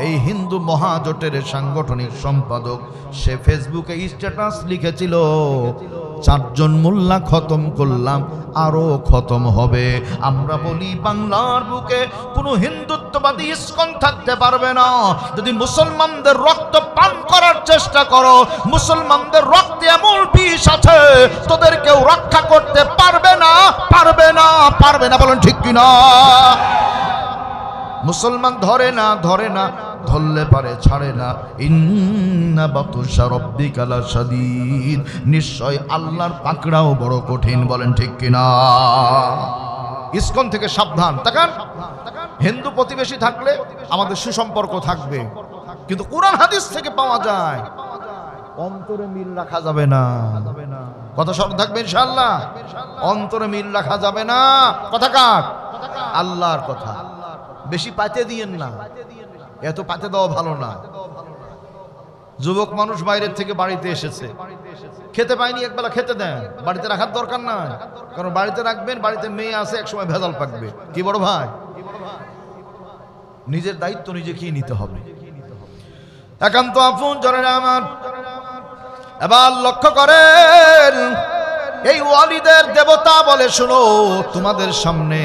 এই হিন্দু মহাজোটের সাংগঠনিক সম্পাদক, সে ফেসবুকে স্ট্যাটাস লিখেছিল 4 জন মোল্লা খতম করলাম, আরো খতম হবে। আমরা বলি বাংলার বুকে কোনো হিন্দুত্ববাদী ইসকন থাকতে পারবে না যদি মুসলমানদের রক্ত পান করার চেষ্টা করো। মুসলমানদের রক্তে এমন বিষ আছে তোদের কেউ রক্ষা করতে পারবে না, পারবে না, পারবে না। বলেন ঠিক কিনা? মুসলমান ধরে না, ধরে না, ধরলে পারে ছাড়ে না। ইন্না বাতুশা রাব্বিকা লাশাদীদ, নিশ্চয় আল্লাহর পাকড়াও বড় কঠিন। বলেন ঠিক কিনা? ইসকন থেকে সাবধান। তাকান, হিন্দু প্রতিবেশী থাকলে আমাদের সুসম্পর্ক থাকবে, কিন্তু কোরআন হাদিস থেকে পাওয়া যায় অন্তরে মিল রাখা যাবে না। কথা স্মরণ থাকবে ইনশাআল্লাহ। অন্তরে মিল রাখা যাবে না। কথা কার? আল্লাহর কথা। বেশি পাতে দিয়েন না, এত পাতে দেওয়া ভালো না। যুবক মানুষ বাইরের থেকে বাড়িতে এসেছে, খেতে পায়নি, একবেলা খেতে দেন, বাড়িতে রাখার দরকার নাই। কারণ বাড়িতে রাখবেন, বাড়িতে মেয়ে আছে, একসময় ভেজাল পাকবে। কি বড় ভাই, নিজের দায়িত্ব নিজেকেই নিতে হবে। একান্ত আপন জনের আমার। এবার লক্ষ্য করেন, এই ওয়ালিদের দেবতা বলে শোনো, তোমাদের সামনে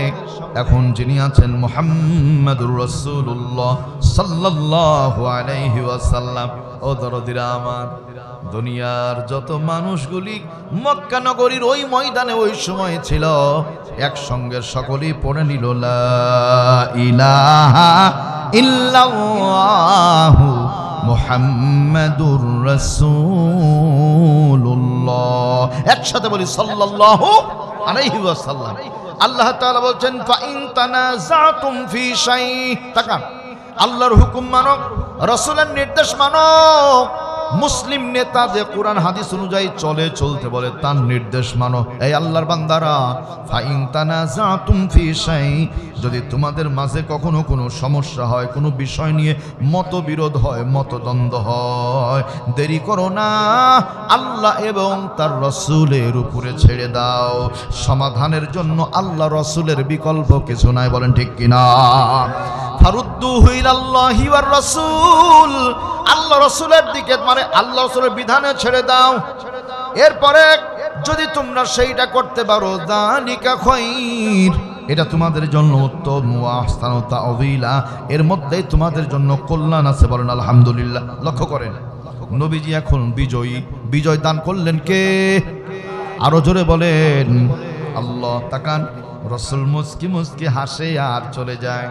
এখন যিনি আছেন মুহাম্মাদুর রাসূলুল্লাহ সাল্লাল্লাহু আলাইহি ওয়াসাল্লাম। ও দরদিরা আমার, দুনিয়ার যত মানুষগুলি মক্কা নগরীর ওই ময়দানে ওই সময় ছিল, একসঙ্গে সকলেই পড়ে নিল লা ইলাহা ইল্লাল্লাহু মুহাম্মাদুর রাসূলুল্লাহ। একসাথে বলি সাল্লাল্লাহু আলাইহি ওয়াসাল্লাম। আল্লাহ তাআলা বলছেন ফা ইন তানাযাতুম ফি শাই, তাকান, আল্লাহর হুকুম মানো, রাসূলের নির্দেশ মানো। মুসলিম নেতা যে কোরআন হাদিস অনুযায়ী চলে, চলতে বলে, তার নির্দেশ মানো। এই আল্লাহর বান্দারা, ফা ইন তানাযাতুম ফি শাই, যদি তোমাদের মাঝে কখনো কোনো সমস্যা হয়, কোনো বিষয় নিয়ে মতবিরোধ হয়, মতদ্বন্দ্ব হয়, দেরি করো না, আল্লাহ এবং তার রাসূলের উপরে ছেড়ে দাও। সমাধানের জন্য আল্লাহ রাসূলের বিকল্প কিছু নাই। বলেন ঠিক কিনা? ফারুদ্দুহু ইলাল্লাহি ওয়ার রাসূল, আল্লাহ রাসূলের দিকে, মানে আল্লাহ রাসূলের বিধানে ছেড়ে দাও। এরপরে যদি তোমরা সেইটা করতে পারো, যালিকা খায়র, এটা তোমাদের জন্য উত্তম ওয়াহসানুতা অবিলা, এর মধ্যেই তোমাদের জন্য কল্যাণ আছে, বলেন আলহামদুলিল্লাহ। লক্ষ্য করেন নবীজি এখন বিজয়ী, বিজয় দান করলেন কে? আরো জোরে বলেন আল্লাহ। তাকান, রসুল মুস্কি মুস্কি হাসে আর চলে যায়।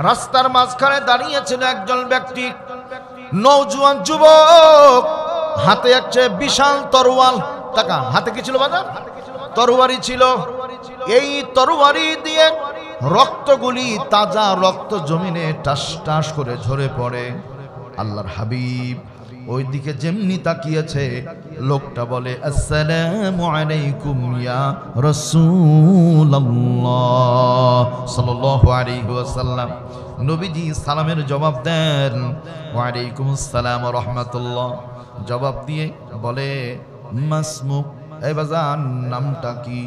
রাস্তার মাঝখানে দাঁড়িয়েছিল একজন ব্যক্তি, নওজোয়ান যুবক, হাতে একটা বিশাল তরোয়াল। তাকান, হাতে কি ছিল বাজার? তরবারি ছিল। এই তরবারি দিয়ে রক্তগুলি, তাজা রক্ত জমিনে টাস টাস করে ঝরে পড়ে। আল্লাহর হাবিব ওই দিকে যেমনি তাকিয়েছে, লোকটা বলে আসসালামু আলাইকুম ইয়া রাসূলুল্লাহ সাল্লাল্লাহু আলাইহি ওয়াসাল্লাম। নবীজি সালামের জবাব দেন ওয়া আলাইকুম আসসালাম ওয়া রাহমাতুল্লাহ। জবাব দিয়ে বলে মাসমুক, এই বাজান নামটা কি?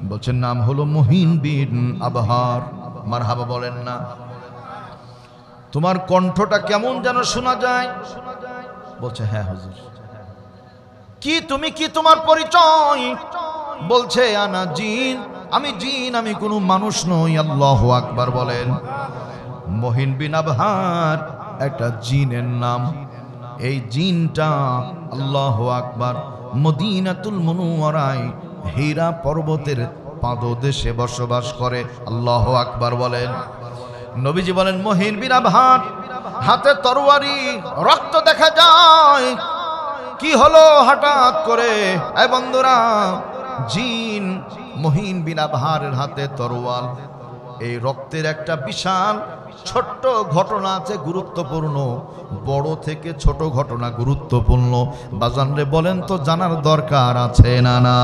বলছেন নাম হলো মুহিন বিন আবহার। মারহাবা বলেন না? তোমার কণ্ঠটা কেমন যেন শোনা যায়। বলছে হ্যাঁ হুজুর। কি তুমি কি তোমার পরিচয়? বলছে আনা জিন, আমি জিন, আমি কোনো মানুষ নই। আল্লাহু আকবার বলেন। মুহিন বিন আবহার একটা জিনের নাম। এই জিনটা আল্লাহু আকবার মদিনাতুল মুনওয়ারায় হীরা পর্বতের পাদদেশে বসবাস করে। আল্লাহু আকবার বলেন। নবীজি বলেন মুহিন বিন আবহার, হাতে তরবারি, রক্ত দেখা যায়। কি হলো হঠাৎ করে? এই বন্ধুরা, জিন মুহিন বিন আবহারের হাতে তরোয়াল। এই রক্তের একটা বিশাল ছোট্ট ঘটনা আছে, গুরুত্বপূর্ণ। বড় থেকে ছোট ঘটনা গুরুত্বপূর্ণ। বাজানরে বলেন তো জানার দরকার আছে না? না